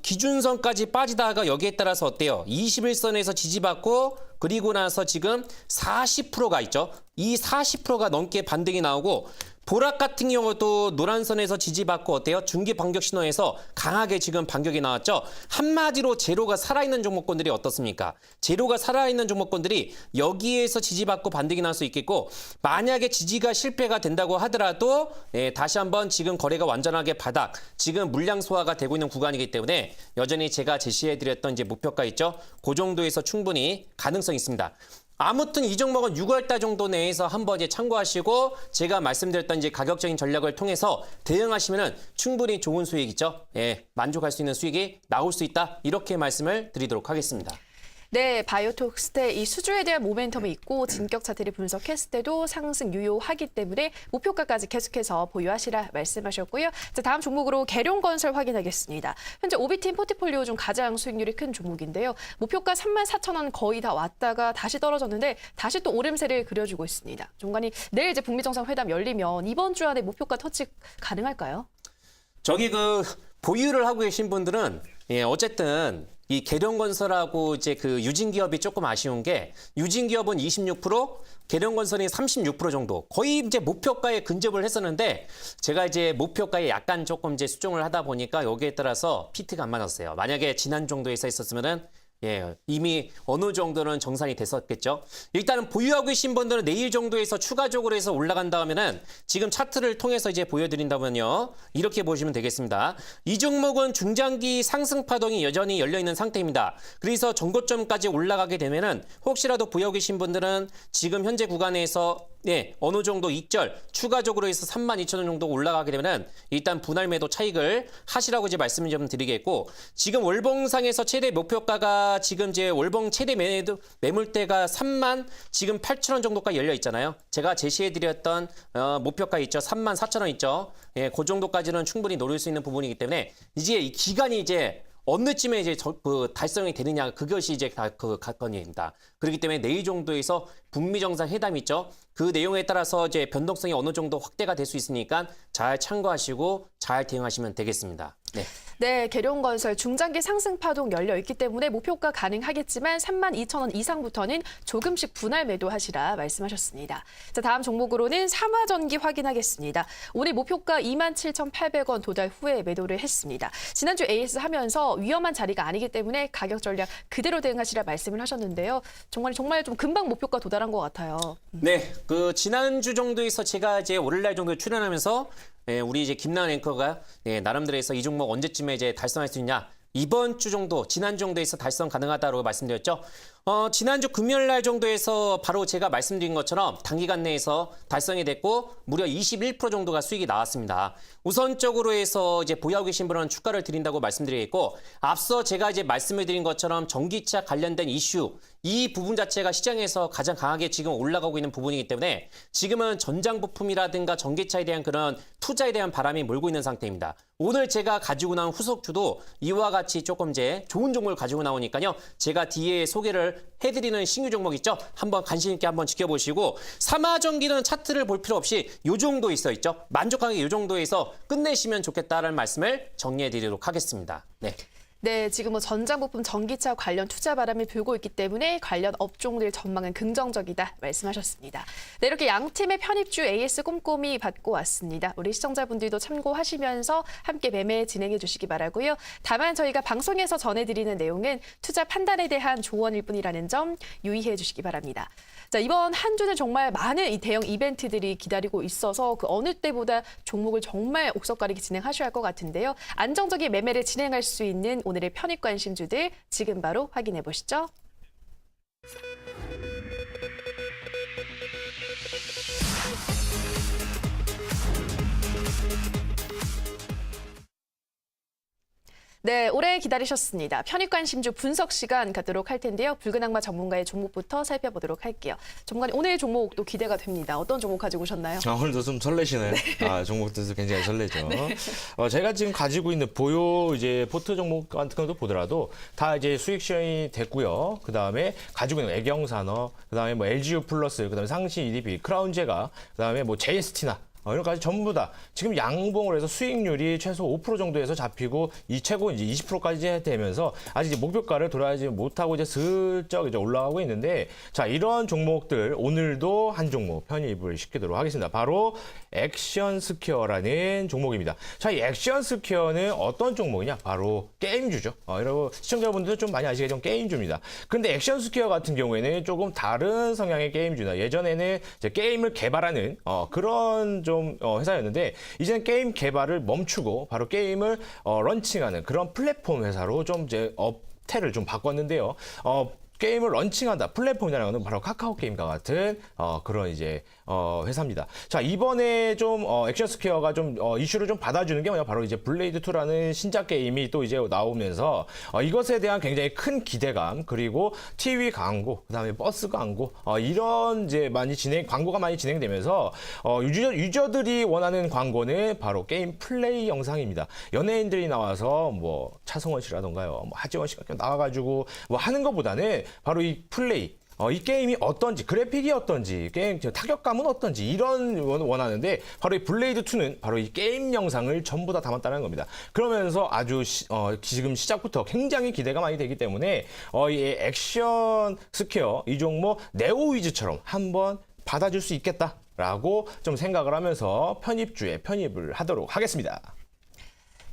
기준선까지 빠지다가 여기에 따라서 어때요? 21선에서 지지받고 그리고 나서 지금 40%가 있죠. 이 40%가 넘게 반등이 나오고 보락 같은 경우도 노란선에서 지지받고 어때요? 중기 반격 신호에서 강하게 지금 반격이 나왔죠. 한마디로 제로가 살아있는 종목군들이 어떻습니까? 제로가 살아있는 종목군들이 여기에서 지지받고 반등이 날 수 있겠고 만약에 지지가 실패가 된다고 하더라도 다시 한번 지금 거래가 완전하게 바닥 지금 물량 소화가 되고 있는 구간이기 때문에 여전히 제가 제시해드렸던 이제 목표가 있죠. 그 정도에서 충분히 가능성이 있습니다. 아무튼 이 종목은 6월달 정도 내에서 한번 이제 참고하시고 제가 말씀드렸던 이제 가격적인 전략을 통해서 대응하시면은 충분히 좋은 수익이죠. 만족할 수 있는 수익이 나올 수 있다. 이렇게 말씀을 드리도록 하겠습니다. 네, 바이오톡스 때 이 수주에 대한 모멘텀이 있고 진격 차트를 분석했을 때도 상승 유효하기 때문에 목표가까지 계속해서 보유하시라 말씀하셨고요. 자, 다음 종목으로 계룡건설 확인하겠습니다. 현재 오비팀 포트폴리오 중 가장 수익률이 큰 종목인데요. 목표가 34,000원 거의 다 왔다가 다시 떨어졌는데 다시 또 오름세를 그려주고 있습니다. 종관이 내일 이제 북미 정상회담 열리면 이번 주 안에 목표가 터치 가능할까요? 저기 보유를 하고 계신 분들은 어쨌든 이 계룡건설하고 이제 그 유진기업이 조금 아쉬운 게 유진기업은 26%, 계룡건설이 36% 정도 거의 이제 목표가에 근접을 했었는데 제가 이제 목표가에 약간 조금 이제 수정을 하다 보니까 여기에 따라서 피트가 안 맞았어요. 만약에 지난 정도에 있었으면은 이미 어느 정도는 정산이 됐었겠죠. 일단은 보유하고 계신 분들은 내일 정도에서 추가적으로 해서 올라간다 하면은 지금 차트를 통해서 이제 보여드린다면요. 이렇게 보시면 되겠습니다. 이 종목은 중장기 상승 파동이 여전히 열려있는 상태입니다. 그래서 전고점까지 올라가게 되면은 혹시라도 보유하고 계신 분들은 지금 현재 구간에서 어느 정도 익절 추가적으로 해서 32,000원 정도 올라가게 되면은 일단 분할 매도 차익을 하시라고 이제 말씀을 좀 드리겠고 지금 월봉상에서 최대 목표가가 지금 이제 월봉 최대 매물대가 3만 지금 8,000원 정도까지 열려 있잖아요. 제가 제시해드렸던 목표가 있죠. 34,000원 있죠. 그 정도까지는 충분히 노릴 수 있는 부분이기 때문에 이제 이 기간이 이제 어느쯤에 이제 달성이 되느냐 그것이 이제 그 관건입니다. 그렇기 때문에 내일 정도에서 북미 정상회담이 있죠. 그 내용에 따라서 이제 변동성이 어느 정도 확대가 될 수 있으니까 잘 참고하시고 잘 대응하시면 되겠습니다. 네, 계룡건설 중장기 상승 파동 열려 있기 때문에 목표가 가능하겠지만 32,000원 이상부터는 조금씩 분할 매도하시라 말씀하셨습니다. 자, 다음 종목으로는 삼화전기 확인하겠습니다. 오늘 목표가 27,800원 도달 후에 매도를 했습니다. 지난주 AS 하면서 위험한 자리가 아니기 때문에 가격 전략 그대로 대응하시라 말씀을 하셨는데요. 정말 좀 금방 목표가 도달한 것 같아요. 네, 그 지난주 정도에서 제가 이제 월요일날 정도에 출연하면서 우리 이제 김나은 앵커가 나름대로 해서 이 종목 언제쯤에 이제 달성할 수 있냐. 이번 주 정도, 지난주 정도에서 달성 가능하다고 말씀드렸죠. 지난주 금요일 날 정도에서 바로 제가 말씀드린 것처럼 단기간 내에서 달성이 됐고 무려 21% 정도가 수익이 나왔습니다. 우선적으로 해서 이제 보유하고 계신 분은 축하를 드린다고 말씀드리겠고 앞서 제가 이제 말씀을 드린 것처럼 전기차 관련된 이슈 이 부분 자체가 시장에서 가장 강하게 지금 올라가고 있는 부분이기 때문에 지금은 전장 부품이라든가 전기차에 대한 그런 투자에 대한 바람이 몰고 있는 상태입니다. 오늘 제가 가지고 나온 후속주도 이와 같이 조금 이제 좋은 종목을 가지고 나오니까요. 제가 뒤에 소개를 해드리는 신규 종목 있죠? 한번 관심 있게 한번 지켜보시고 삼화전기는 차트를 볼 필요 없이 이 정도 있죠? 만족하게 이 정도에서 끝내시면 좋겠다라는 말씀을 정리해드리도록 하겠습니다. 네, 지금 전장부품 전기차 관련 투자 바람이 불고 있기 때문에 관련 업종들 전망은 긍정적이다 말씀하셨습니다. 네, 이렇게 양 팀의 편입주 AS 꼼꼼히 받고 왔습니다. 우리 시청자분들도 참고하시면서 함께 매매 진행해 주시기 바라고요. 다만 저희가 방송에서 전해드리는 내용은 투자 판단에 대한 조언일 뿐이라는 점 유의해 주시기 바랍니다. 자, 이번 한 주는 정말 많은 이 대형 이벤트들이 기다리고 있어서 그 어느 때보다 종목을 정말 옥석가리게 진행하셔야 할 것 같은데요. 안정적인 매매를 진행할 수 있는 오늘의 편입 관심주들 지금 바로 확인해 보시죠. 네, 오래 기다리셨습니다. 편입 관심주 분석 시간 갖도록 할 텐데요. 붉은 악마 전문가의 종목부터 살펴보도록 할게요. 전문가님, 오늘 종목도 기대가 됩니다. 어떤 종목 가지고 오셨나요? 오늘도 좀 설레시네요. 종목들도 굉장히 설레죠. 제가 지금 가지고 있는 보유 이제 포트 종목 같은 것도 보더라도 다 이제 수익 시현이 됐고요. 그 다음에 가지고 있는 애경산업, 그 다음에 뭐 LGU 플러스, 그 다음에 상시 EDB, 크라운제가, 그 다음에 뭐 JST나 이런 것까지 전부 다 지금 양봉을 해서 수익률이 최소 5% 정도에서 잡히고 이 최고 이제 20%까지 되면서 아직 이제 목표가를 돌아가지 못하고 이제 슬쩍 이제 올라가고 있는데 자, 이런 종목들 오늘도 한 종목 편입을 시키도록 하겠습니다. 바로 액션 스퀘어라는 종목입니다. 자, 이 액션 스퀘어는 어떤 종목이냐? 바로 게임주죠. 여러분 시청자분들도 좀 많이 아시겠지만 게임주입니다. 근데 액션 스퀘어 같은 경우에는 조금 다른 성향의 게임주다. 예전에는 이제 게임을 개발하는 그런 좀 회사였는데 이제는 게임 개발을 멈추고 바로 게임을 런칭하는 그런 플랫폼 회사로 좀 이제 업태를 좀 바꿨는데요. 게임을 런칭한다 플랫폼이라는 것은 바로 카카오 게임과 같은 그런 이제 회사입니다. 자, 이번에 좀 액션 스퀘어가 좀 이슈를 좀 받아주는 게 뭐냐, 바로 이제 블레이드 2라는 신작 게임이 또 이제 나오면서 이것에 대한 굉장히 큰 기대감, 그리고 TV 광고, 그다음에 버스 광고 이런 이제 광고가 많이 진행되면서 유저들이 원하는 광고는 바로 게임 플레이 영상입니다. 연예인들이 나와서 뭐 차성원 씨라던가요, 뭐 하지원 씨가 나와가지고 뭐 하는 것보다는 바로 이 플레이, 이 게임이 어떤지, 그래픽이 어떤지, 게임 타격감은 어떤지 이런 원하는데 바로 이 블레이드 2는 바로 이 게임 영상을 전부 다 담았다는 겁니다. 그러면서 아주 지금 시작부터 굉장히 기대가 많이 되기 때문에 이 액션 스퀘어 이 종목 네오위즈처럼 한번 받아줄 수 있겠다라고 좀 생각을 하면서 편입주에 편입을 하도록 하겠습니다.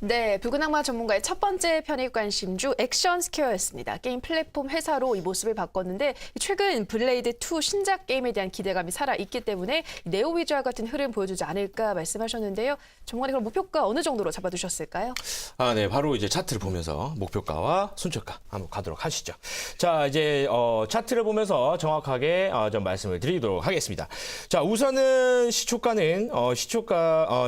네, 붉은 악마 전문가의 첫 번째 편입 관심주 액션 스퀘어였습니다. 게임 플랫폼 회사로 이 모습을 바꿨는데 최근 블레이드 2 신작 게임에 대한 기대감이 살아있기 때문에 네오위즈와 같은 흐름 보여주지 않을까 말씀하셨는데요. 전문가님, 그럼 목표가 어느 정도로 잡아두셨을까요? 네, 바로 이제 차트를 보면서 목표가와 순초가 한번 가도록 하시죠. 자, 이제 차트를 보면서 정확하게 좀 말씀을 드리도록 하겠습니다. 자, 우선은 시초가는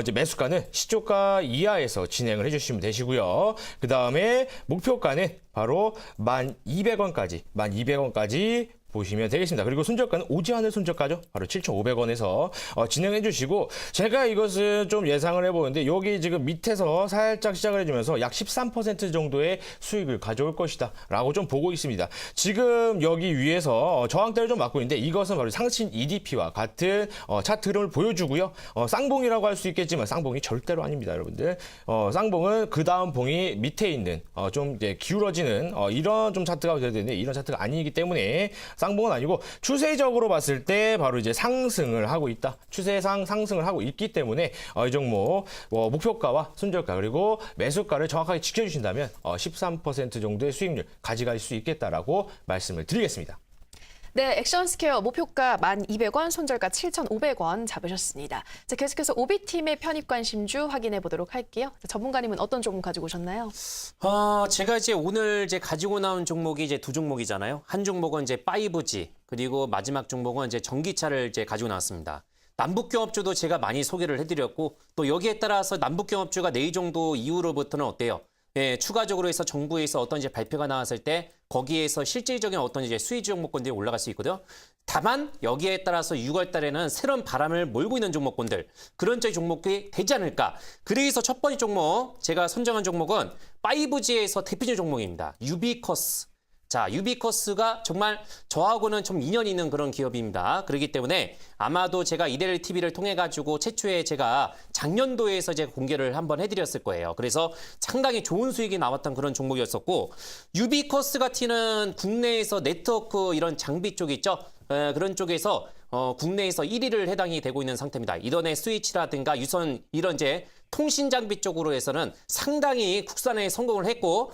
이제 매수가는 시초가 이하에서 진행을 해주시면 되시고요. 그 다음에 목표가는 바로 1,200원까지 보시면 되겠습니다. 그리고 손절가는 오지 않을 손절가죠. 바로 7,500원에서 진행해 주시고, 제가 이것은 좀 예상을 해보는데 여기 지금 밑에서 살짝 시작을 해주면서 약 13% 정도의 수익을 가져올 것이다 라고 좀 보고 있습니다. 지금 여기 위에서 저항대를 좀 맞고 있는데 이것은 바로 상신 EDP와 같은 차트 흐름을 보여주고요. 쌍봉이라고 할 수 있겠지만 쌍봉이 절대로 아닙니다, 여러분들. 쌍봉은 그 다음 봉이 밑에 있는 좀 이제 기울어지는 이런 좀 차트가 되어야 되는데 이런 차트가 아니기 때문에 쌍봉은 아니고 추세적으로 봤을 때 바로 이제 상승을 하고 있다. 추세상 상승을 하고 있기 때문에 이 종목 목표가와 손절가 그리고 매수가를 정확하게 지켜주신다면 13% 정도의 수익률 가져갈 수 있겠다라고 말씀을 드리겠습니다. 네, 액션 스퀘어 목표가 1,200원, 손절가 7,500원 잡으셨습니다. 자, 계속해서 오비팀의 편입 관심주 확인해 보도록 할게요. 자, 전문가님은 어떤 종목 가지고 오셨나요? 제가 이제 오늘 이제 가지고 나온 종목이 이제 두 종목이잖아요. 한 종목은 이제 5G, 그리고 마지막 종목은 이제 전기차를 이제 가지고 나왔습니다. 남북경합주도 제가 많이 소개를 해드렸고, 또 여기에 따라서 남북경합주가 내일 정도 이후로부터는 어때요? 예, 추가적으로 해서 정부에서 어떤 이제 발표가 나왔을 때 거기에서 실질적인 어떤 이제 수익 종목군들이 올라갈 수 있거든요. 다만 여기에 따라서 6월 달에는 새로운 바람을 몰고 있는 종목군들, 그런 쪽의 종목이 되지 않을까. 그래서 첫 번째 종목, 제가 선정한 종목은 5G에서 대표적인 종목입니다. 유비커스. 자, 유비커스가 정말 저하고는 좀 인연이 있는 그런 기업입니다. 그렇기 때문에 아마도 제가 이데일 TV를 통해 가지고 최초에 제가 작년도에서 제가 공개를 한번 해드렸을 거예요. 그래서 상당히 좋은 수익이 나왔던 그런 종목이었었고, 유비커스 같은 국내에서 네트워크 이런 장비 쪽 있죠? 그런 쪽에서 국내에서 1위를 해당이 되고 있는 상태입니다. 이더넷 스위치라든가 유선 이런 이제 통신 장비 쪽으로 해서는 상당히 국산에 성공을 했고,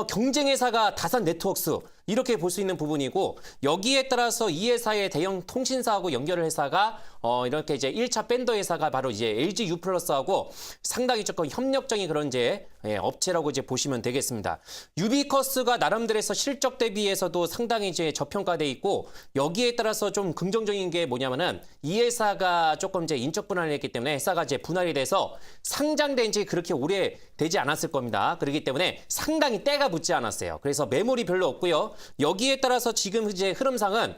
경쟁회사가 다산 네트워크스 이렇게 볼 수 있는 부분이고, 여기에 따라서 이 회사의 대형 통신사하고 연결 회사가 이렇게 이제 1차 밴더 회사가 바로 이제 LG U+하고 상당히 조금 협력적인 그런 이제 업체라고 이제 보시면 되겠습니다. 유비커스가 나름대로서 실적 대비해서도 상당히 이제 저평가돼 있고, 여기에 따라서 좀 긍정적인 게 뭐냐면은 이 회사가 조금 이제 인적 분할을 했기 때문에 회사가 이제 분할이 돼서 상장된 지 그렇게 오래 되지 않았을 겁니다. 그렇기 때문에 상당히 때가 붙지 않았어요. 그래서 매물이 별로 없고요. 여기에 따라서 지금 이제 흐름상은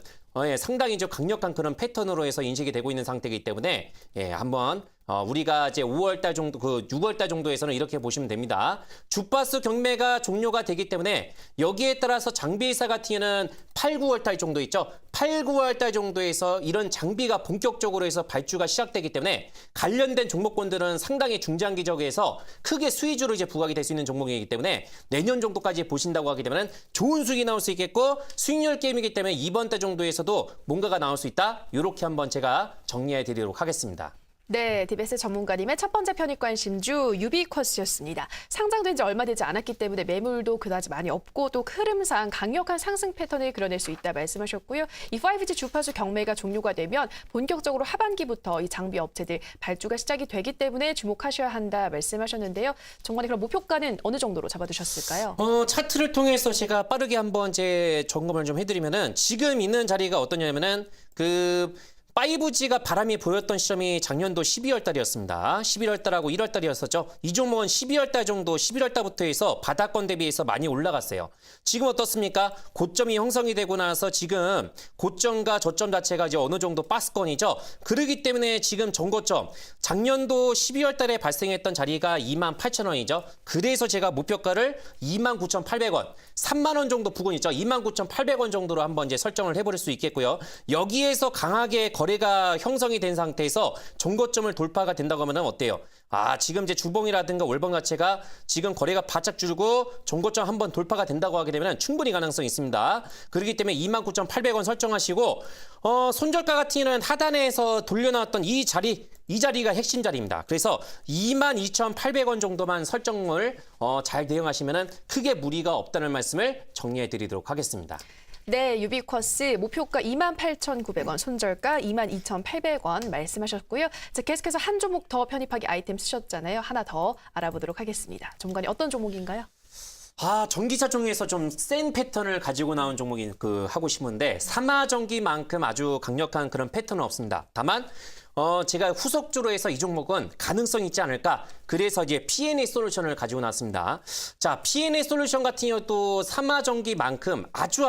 상당히 좀 강력한 그런 패턴으로 해서 인식이 되고 있는 상태이기 때문에 한번 우리가 이제 5월달 정도, 6월달 정도에서는 이렇게 보시면 됩니다. 주파수 경매가 종료가 되기 때문에 여기에 따라서 장비회사 같은 경우는 8, 9월 달 정도 있죠. 8, 9월 달 정도에서 이런 장비가 본격적으로 해서 발주가 시작되기 때문에 관련된 종목군들은 상당히 중장기적에서 크게 수익주로 이제 부각이 될 수 있는 종목이기 때문에 내년 정도까지 보신다고 하게 되면 좋은 수익이 나올 수 있겠고 수익률 게임이기 때문에 이번 달 정도에서도 뭔가가 나올 수 있다. 이렇게 한번 제가 정리해 드리도록 하겠습니다. 네, DBS 전문가님의 첫 번째 편입 관심주 유비쿼스였습니다. 상장된 지 얼마 되지 않았기 때문에 매물도 그다지 많이 없고 또 흐름상 강력한 상승 패턴을 그려낼 수 있다 말씀하셨고요. 이 5G 주파수 경매가 종료가 되면 본격적으로 하반기부터 이 장비 업체들 발주가 시작이 되기 때문에 주목하셔야 한다 말씀하셨는데요. 정관이 그럼 목표가는 어느 정도로 잡아두셨을까요? 차트를 통해서 제가 빠르게 한번 제 점검을 좀 해드리면은 지금 있는 자리가 어떠냐면은 5G가 바람이 보였던 시점이 작년도 12월 달이었습니다. 11월 달하고 1월 달이었었죠. 이 종목은 12월 달 정도, 11월 달부터 해서 바닥권 대비해서 많이 올라갔어요. 지금 어떻습니까? 고점이 형성이 되고 나서 지금 고점과 저점 자체가 이제 어느 정도 박스권이죠. 그러기 때문에 지금 전고점, 작년도 12월 달에 발생했던 자리가 28,000원이죠. 그래서 제가 목표가를 29,800원, 3만 원 정도 부근 있죠. 29,800원 정도로 한번 이제 설정을 해버릴 수 있겠고요. 여기에서 강하게 거래가 형성이 된 상태에서 종고점을 돌파가 된다고 하면 어때요? 지금 이제 주봉이라든가 월봉 자체가 지금 거래가 바짝 줄고 종고점 한번 돌파가 된다고 하게 되면 충분히 가능성이 있습니다. 그렇기 때문에 29,800원 설정하시고 손절가 같은 경우는 하단에서 돌려나왔던 이 자리가 핵심 자리입니다. 그래서 22,800원 정도만 설정을 잘 대응하시면 크게 무리가 없다는 말씀을 정리해 드리도록 하겠습니다. 네, 유비쿼스 목표가 28,900원, 손절가 22,800원 말씀하셨고요. 자, 계속해서 한 종목 더 편입하기 아이템 쓰셨잖아요. 하나 더 알아보도록 하겠습니다. 전문가님 어떤 종목인가요? 전기차 중에서 좀 센 패턴을 가지고 나온 종목이 하고 싶은데 삼화전기만큼 아주 강력한 그런 패턴은 없습니다. 다만 제가 후속주로 해서 이 종목은 가능성이 있지 않을까. 그래서 이제 P&A 솔루션을 가지고 나왔습니다. 자, P&A 솔루션 같은 경우도 삼화전기만큼 아주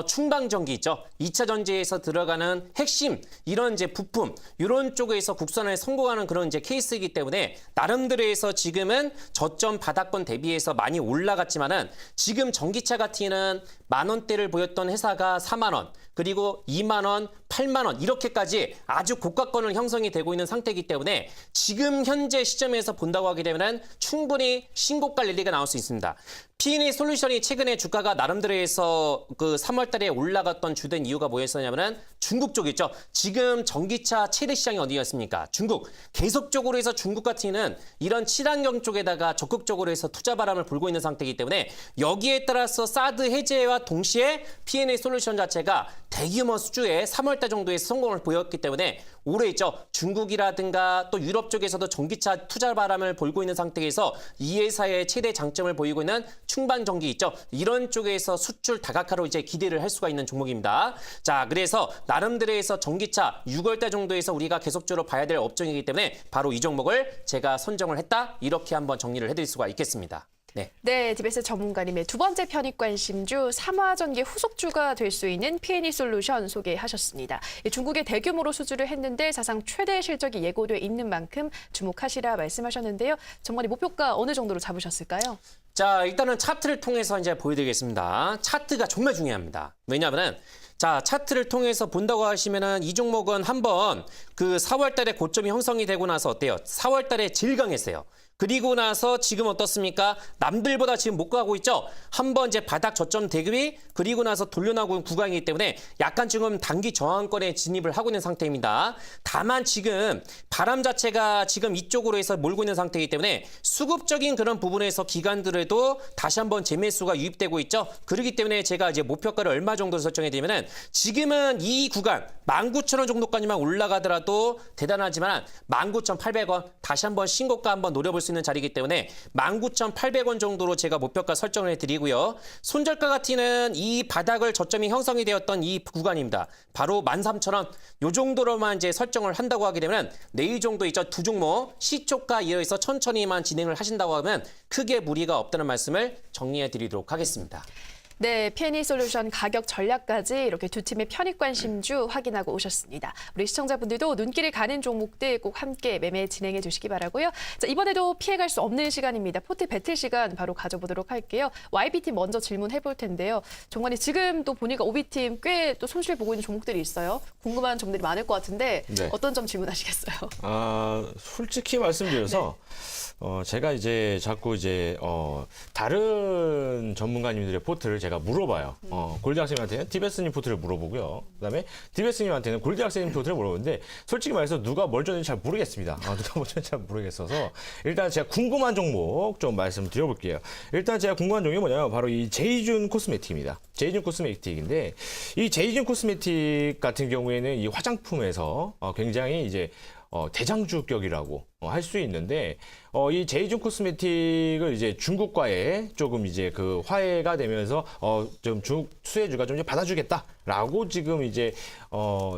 충방전기 있죠. 2차 전지에서 들어가는 핵심 이런 이제 부품 이런 쪽에서 국산화에 성공하는 그런 이제 케이스이기 때문에 나름대로 해서 지금은 저점 바닥권 대비해서 많이 올라갔지만은 지금 전기차 같은 경우는 10,000원대를 보였던 회사가 4만 원 그리고 2만 원, 8만 원 이렇게까지 아주 고가권을 형성이 되고 있는 상태이기 때문에 지금 현재 시점에서 본다고 하게 되면 충분히 신고가 랠리가 나올 수 있습니다. P&A 솔루션이 최근에 주가가 나름대로 해서 3월 달에 올라갔던 주된 이유가 뭐였었냐면은 중국 쪽이죠. 지금 전기차 최대 시장이 어디였습니까? 중국. 계속적으로 해서 중국 같은 경우는 이런 친환경 쪽에다가 적극적으로 해서 투자 바람을 불고 있는 상태이기 때문에 여기에 따라서 사드 해제와 동시에 P&A 솔루션 자체가 대규모 수주에 3월 달 정도에서 성공을 보였기 때문에 올해 있죠. 중국이라든가 또 유럽 쪽에서도 전기차 투자 바람을 불고 있는 상태에서 이 회사의 최대 장점을 보이고 있는 충반전기 있죠. 이런 쪽에서 수출 다각화로 이제 기대를 할 수가 있는 종목입니다. 자, 그래서 나름대로 해서 전기차 6월 달 정도에서 우리가 계속적으로 봐야 될 업종이기 때문에 바로 이 종목을 제가 선정을 했다. 이렇게 한번 정리를 해드릴 수가 있겠습니다. 네, DBS 전문가님의 두 번째 편입 관심주 삼화전기 후속주가 될 수 있는 P&A 솔루션 소개하셨습니다. 중국에 대규모로 수주를 했는데 사상 최대 실적이 예고돼 있는 만큼 주목하시라 말씀하셨는데요. 전문가님 목표가 어느 정도로 잡으셨을까요? 자, 일단은 차트를 통해서 이제 보여드리겠습니다. 차트가 정말 중요합니다. 왜냐하면은 자, 차트를 통해서 본다고 하시면은 이 종목은 한번 4월 달에 고점이 형성이 되고 나서 어때요? 4월 달에 제일 강했어요. 그리고 나서 지금 어떻습니까? 남들보다 지금 못 가고 있죠? 한번 이제 바닥 저점 대급이 그리고 나서 돌려나오는 구간이기 때문에 약간 지금 단기 저항권에 진입을 하고 있는 상태입니다. 다만 지금 바람 자체가 지금 이쪽으로 해서 몰고 있는 상태이기 때문에 수급적인 그런 부분에서 기관들에도 다시 한번 재매수가 유입되고 있죠? 그렇기 때문에 제가 이제 목표가를 얼마 정도 설정해 드리면은 지금은 이 구간 19,000원 정도까지만 올라가더라도 대단하지만 19,800원 다시 한번 신고가 한번 노려볼 수 있는 자리이기 때문에 19,800원 정도로 제가 목표가 설정을 해드리고요. 손절가 같은 경우는 이 바닥을 저점이 형성이 되었던 이 구간입니다. 바로 13,000원 이 정도로만 이제 설정을 한다고 하게 되면 내일 정도 있죠. 두 종목 시초가 이어서 천천히만 진행을 하신다고 하면 크게 무리가 없다는 말씀을 정리해 드리도록 하겠습니다. 네, P&E 솔루션 가격 전략까지 이렇게 두 팀의 편입 관심주 확인하고 오셨습니다. 우리 시청자분들도 눈길이 가는 종목들 꼭 함께 매매 진행해 주시기 바라고요. 자, 이번에도 피해갈 수 없는 시간입니다. 포트 배틀 시간 바로 가져보도록 할게요. YB팀 먼저 질문해 볼 텐데요. 정관이 지금 또 보니까 OB팀 꽤 또 손실 보고 있는 종목들이 있어요. 궁금한 점들이 많을 것 같은데 네. 어떤 점 질문하시겠어요? 솔직히 말씀드려서 제가 이제 자꾸 이제 다른 전문가님들의 포트를 제가 물어봐요. 골드 학생님한테는 디베스님 포트를 물어보고요. 그다음에 디베스님한테는 골드 학생님 포트를 물어보는데 솔직히 말해서 누가 뭘 줬는지 잘 모르겠습니다. 누가 뭘 줬는지 잘 모르겠어서 일단 제가 궁금한 종목 좀 말씀드려볼게요. 일단 제가 궁금한 종목이 뭐냐면 바로 이 제이준 코스메틱입니다. 제이준 코스메틱인데 이 제이준 코스메틱 같은 경우에는 이 화장품에서 굉장히 이제 대장주격이라고 할 수 있는데 이 제이준 코스메틱을 이제 중국과의 조금 이제 그 화해가 되면서 좀 중국 수혜주가 좀 이제 받아주겠다라고 지금 이제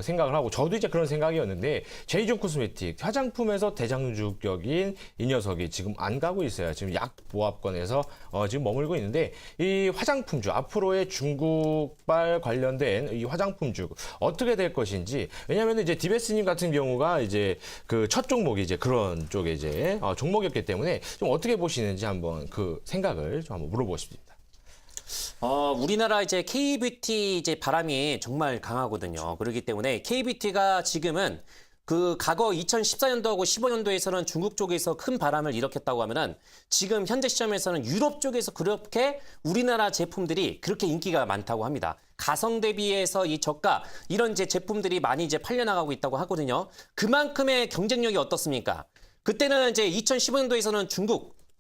생각을 하고 저도 이제 그런 생각이었는데 제이준 코스메틱 화장품에서 대장주격인 이 녀석이 지금 안 가고 있어요. 지금 약보합권에서 지금 머물고 있는데 이 화장품주 앞으로의 중국발 관련된 이 화장품주 어떻게 될 것인지 왜냐하면 이제 디베스님 같은 경우가 이제 그 첫 종목이 이제 그런 쪽에 이제 종목이었기 때문에 좀 어떻게 보시는지 한번 그 생각을 좀 한번 물어보고 싶습니다. 우리나라 이제 K뷰티 이제 바람이 정말 강하거든요. 그렇기 때문에 K뷰티가 지금은 그 과거 2014년도하고 15년도에서는 중국 쪽에서 큰 바람을 일으켰다고 하면은 지금 현재 시점에서는 유럽 쪽에서 그렇게 우리나라 제품들이 그렇게 인기가 많다고 합니다. 가성 대비해서 이 저가 이런 이제 제품들이 많이 이제 팔려나가고 있다고 하거든요. 그만큼의 경쟁력이 어떻습니까? 그때는 이제 2015년도에서는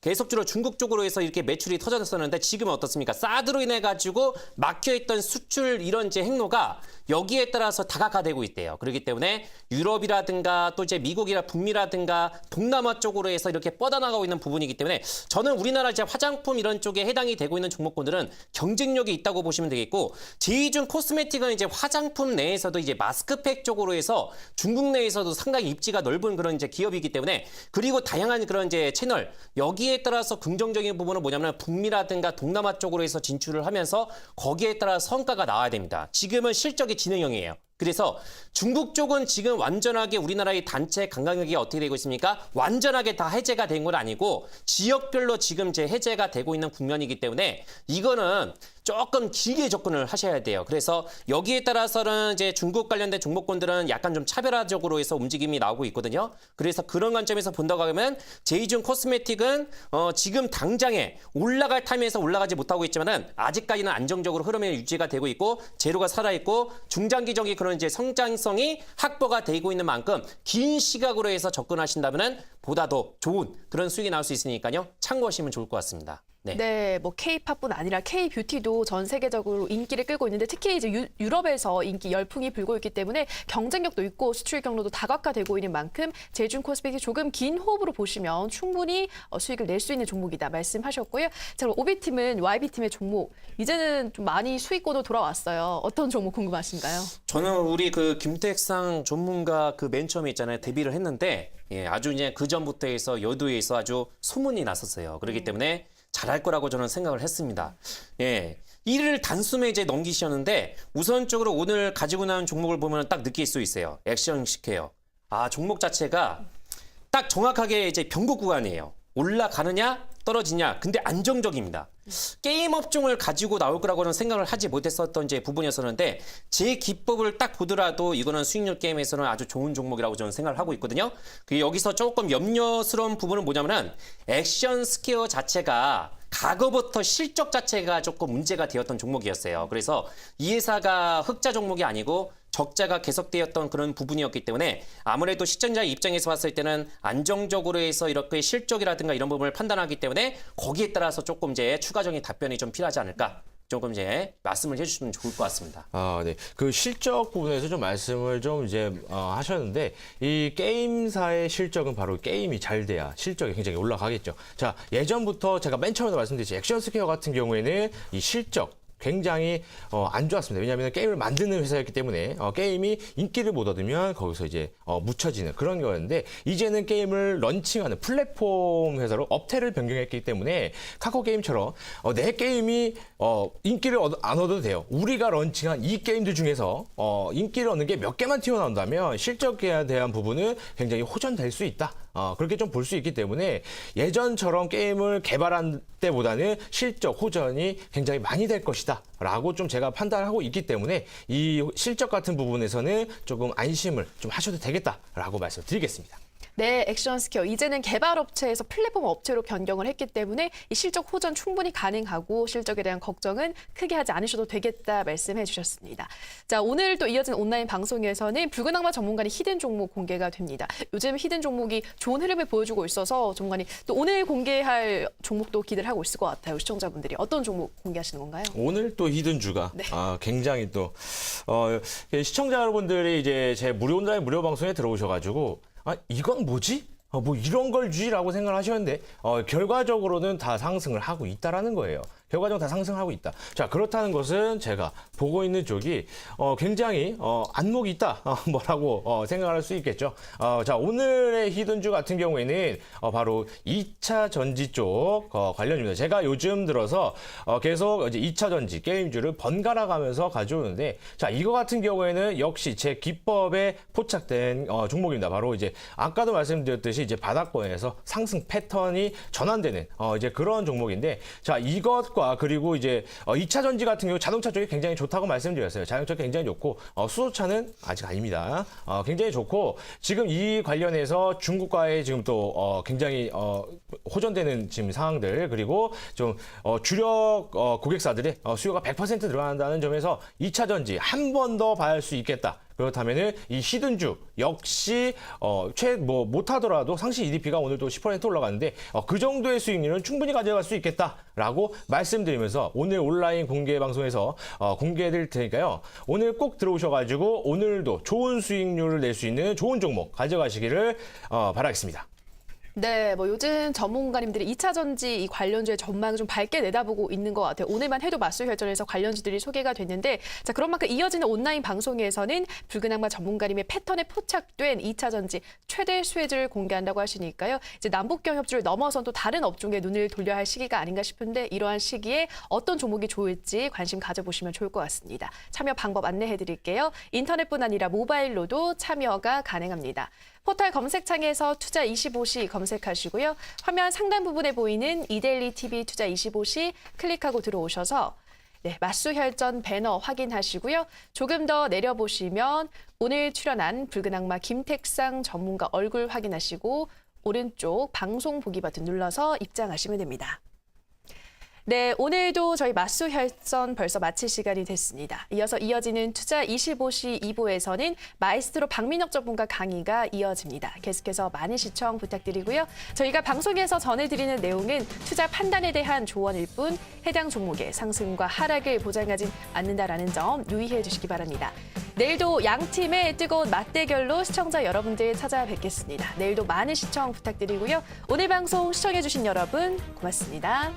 계속적으로 중국 쪽으로 해서 이렇게 매출이 터졌었는데 지금은 어떻습니까? 사드로 인해 가지고 막혀있던 수출 이런 이제 행로가 여기에 따라서 다각화되고 있대요. 그렇기 때문에 유럽이라든가 또 이제 미국이나 북미라든가 동남아 쪽으로 해서 이렇게 뻗어나가고 있는 부분이기 때문에 저는 우리나라 이제 화장품 이런 쪽에 해당이 되고 있는 종목군들은 경쟁력이 있다고 보시면 되겠고 제이준 코스메틱은 이제 화장품 내에서도 이제 마스크팩 쪽으로 해서 중국 내에서도 상당히 입지가 넓은 그런 이제 기업이기 때문에 그리고 다양한 그런 이제 채널 여기에 따라서 긍정적인 부분은 뭐냐면 북미라든가 동남아 쪽으로 해서 진출을 하면서 거기에 따라 성과가 나와야 됩니다. 지금은 실적이 진행형이에요. 그래서 중국 쪽은 지금 완전하게 우리나라의 단체 관광객이 어떻게 되고 있습니까? 완전하게 다 해제가 된 건 아니고 지역별로 지금 제 해제가 되고 있는 국면이기 때문에 이거는 조금 길게 접근을 하셔야 돼요. 그래서 여기에 따라서는 이제 중국 관련된 종목군들은 약간 좀 차별화적으로 해서 움직임이 나오고 있거든요. 그래서 그런 관점에서 본다고 하면 제이준 코스메틱은 지금 당장에 올라갈 타임에서 올라가지 못하고 있지만은 아직까지는 안정적으로 흐름이 유지가 되고 있고 재료가 살아있고 중장기적인 그런 이제 성장성이 확보가 되고 있는 만큼 긴 시각으로 해서 접근하신다면은 보다 더 좋은 그런 수익이 나올 수 있으니까요. 참고하시면 좋을 것 같습니다. 네, 뭐 K-팝뿐 아니라 K-뷰티도 전 세계적으로 인기를 끌고 있는데 특히 이제 유럽에서 인기 열풍이 불고 있기 때문에 경쟁력도 있고 수출 경로도 다각화되고 있는 만큼 제이준 코스메틱이 조금 긴 호흡으로 보시면 충분히 수익을 낼 수 있는 종목이다 말씀하셨고요. 자, 그럼 OB팀은 YB팀의 종목 이제는 좀 많이 수익권으로 돌아왔어요. 어떤 종목 궁금하신가요? 저는 우리 그 김택상 전문가 그 맨 처음에 있잖아요. 데뷔를 했는데 아주 이제 그 전부터 해서 여도에서 아주 소문이 났었어요. 그렇기 때문에 잘할 거라고 저는 생각을 했습니다. 이를 단숨에 이제 넘기셨는데 우선적으로 오늘 가지고 나온 종목을 보면 딱 느낄 수 있어요. 액션식해요. 종목 자체가 딱 정확하게 이제 변곡 구간이에요. 올라가느냐 떨어지냐 근데 안정적입니다. 게임 업종을 가지고 나올 거라고는 생각을 하지 못했었던 이제 부분이었었는데 제 기법을 딱 보더라도 이거는 수익률 게임에서는 아주 좋은 종목이라고 저는 생각을 하고 있거든요. 여기서 조금 염려스러운 부분은 뭐냐면은 액션 스퀘어 자체가 과거부터 실적 자체가 조금 문제가 되었던 종목이었어요. 그래서 이 회사가 흑자 종목이 아니고 적자가 계속되었던 그런 부분이었기 때문에 아무래도 시청자 입장에서 봤을 때는 안정적으로 해서 이렇게 실적이라든가 이런 부분을 판단하기 때문에 거기에 따라서 조금 이제 추가적인 답변이 좀 필요하지 않을까. 조금 이제 말씀을 해주시면 좋을 것 같습니다. 네. 그 실적 부분에서 좀 말씀을 좀 이제 하셨는데 이 게임사의 실적은 바로 게임이 잘 돼야 실적이 굉장히 올라가겠죠. 자, 예전부터 제가 맨 처음에 말씀드렸지 액션 스퀘어 같은 경우에는 이 실적 굉장히 안 좋았습니다. 왜냐하면 게임을 만드는 회사였기 때문에 게임이 인기를 못 얻으면 거기서 이제 묻혀지는 그런 거였는데 이제는 게임을 런칭하는 플랫폼 회사로 업태를 변경했기 때문에 카카오 게임처럼 내 게임이 인기를 안 얻어도 돼요. 우리가 런칭한 이 게임들 중에서 인기를 얻는 게 몇 개만 튀어나온다면 실적에 대한 부분은 굉장히 호전될 수 있다. 그렇게 좀 볼 수 있기 때문에 예전처럼 게임을 개발한 때보다는 실적 호전이 굉장히 많이 될 것이다 라고 좀 제가 판단하고 있기 때문에 이 실적 같은 부분에서는 조금 안심을 좀 하셔도 되겠다라고 말씀드리겠습니다. 네, 액션스퀘어. 이제는 개발업체에서 플랫폼 업체로 변경을 했기 때문에 이 실적 호전 충분히 가능하고 실적에 대한 걱정은 크게 하지 않으셔도 되겠다 말씀해 주셨습니다. 자, 오늘 또 이어진 온라인 방송에서는 붉은 악마 전문가의 히든 종목 공개가 됩니다. 요즘 히든 종목이 좋은 흐름을 보여주고 있어서 전문가님 또 오늘 공개할 종목도 기대를 하고 있을 것 같아요. 시청자분들이 어떤 종목 공개하시는 건가요? 오늘 또 히든주가 네. 굉장히 또 시청자 여러분들이 이제 제 무료 온라인 무료 방송에 들어오셔가지고 이건 뭐지? 뭐 이런 걸 주지라고 생각을 하셨는데 결과적으로는 다 상승을 하고 있다라는 거예요. 결과적으로 다 상승하고 있다. 자, 그렇다는 것은 제가 보고 있는 쪽이 굉장히 안목이 있다. 뭐라고 생각을 할 수 있겠죠. 자, 오늘의 히든주 같은 경우에는 바로 2차 전지 쪽 관련입니다. 제가 요즘 들어서 계속 이제 2차 전지 게임주를 번갈아 가면서 가져오는데 자, 이거 같은 경우에는 역시 제 기법에 포착된 종목입니다. 바로 이제 아까도 말씀드렸듯이 이제 바닥권에서 상승 패턴이 전환되는 이제 그런 종목인데 자, 이것과 그리고 이제 2차 전지 같은 경우 자동차 쪽이 굉장히 좋다고 말씀드렸어요. 자동차 굉장히 좋고 수소차는 아직 아닙니다. 굉장히 좋고 지금 이 관련해서 중국과의 지금 또 굉장히 호전되는 지금 상황들 그리고 좀 주력 고객사들의 수요가 100% 늘어난다는 점에서 2차 전지 한 번 더 봐야 할 수 있겠다. 그렇다면은 이 히든주 역시 못하더라도 상시 EDP가 오늘도 10% 올라갔는데 그 정도의 수익률은 충분히 가져갈 수 있겠다라고 말씀드리면서 오늘 온라인 공개 방송에서 공개해드릴 테니까요. 오늘 꼭 들어오셔가지고 오늘도 좋은 수익률을 낼 수 있는 좋은 종목 가져가시기를 바라겠습니다. 네, 뭐 요즘 전문가님들이 2차 전지 이 관련주의 전망을 좀 밝게 내다보고 있는 것 같아요. 오늘만 해도 맞수 혈전에서 관련주들이 소개가 됐는데 자, 그런 만큼 이어지는 온라인 방송에서는 붉은 악마 전문가님의 패턴에 포착된 2차 전지 최대 수혜주를 공개한다고 하시니까요. 이제 남북 경협주를 넘어선 또 다른 업종에 눈을 돌려야 할 시기가 아닌가 싶은데 이러한 시기에 어떤 종목이 좋을지 관심 가져보시면 좋을 것 같습니다. 참여 방법 안내해 드릴게요. 인터넷뿐 아니라 모바일로도 참여가 가능합니다. 포털 검색창에서 투자 25시 검색하시고요. 화면 상단 부분에 보이는 이데일리 TV 투자 25시 클릭하고 들어오셔서 네, 맞수혈전 배너 확인하시고요. 조금 더 내려보시면 오늘 출연한 붉은 악마 김택상 전문가 얼굴 확인하시고 오른쪽 방송 보기 버튼 눌러서 입장하시면 됩니다. 네, 오늘도 저희 맞수혈전 벌써 마칠 시간이 됐습니다. 이어서 이어지는 투자 25시 2부에서는 마이스트로 박민혁 전문가 강의가 이어집니다. 계속해서 많은 시청 부탁드리고요. 저희가 방송에서 전해드리는 내용은 투자 판단에 대한 조언일 뿐 해당 종목의 상승과 하락을 보장하진 않는다라는 점 유의해 주시기 바랍니다. 내일도 양 팀의 뜨거운 맞대결로 시청자 여러분들 찾아뵙겠습니다. 내일도 많은 시청 부탁드리고요. 오늘 방송 시청해 주신 여러분 고맙습니다.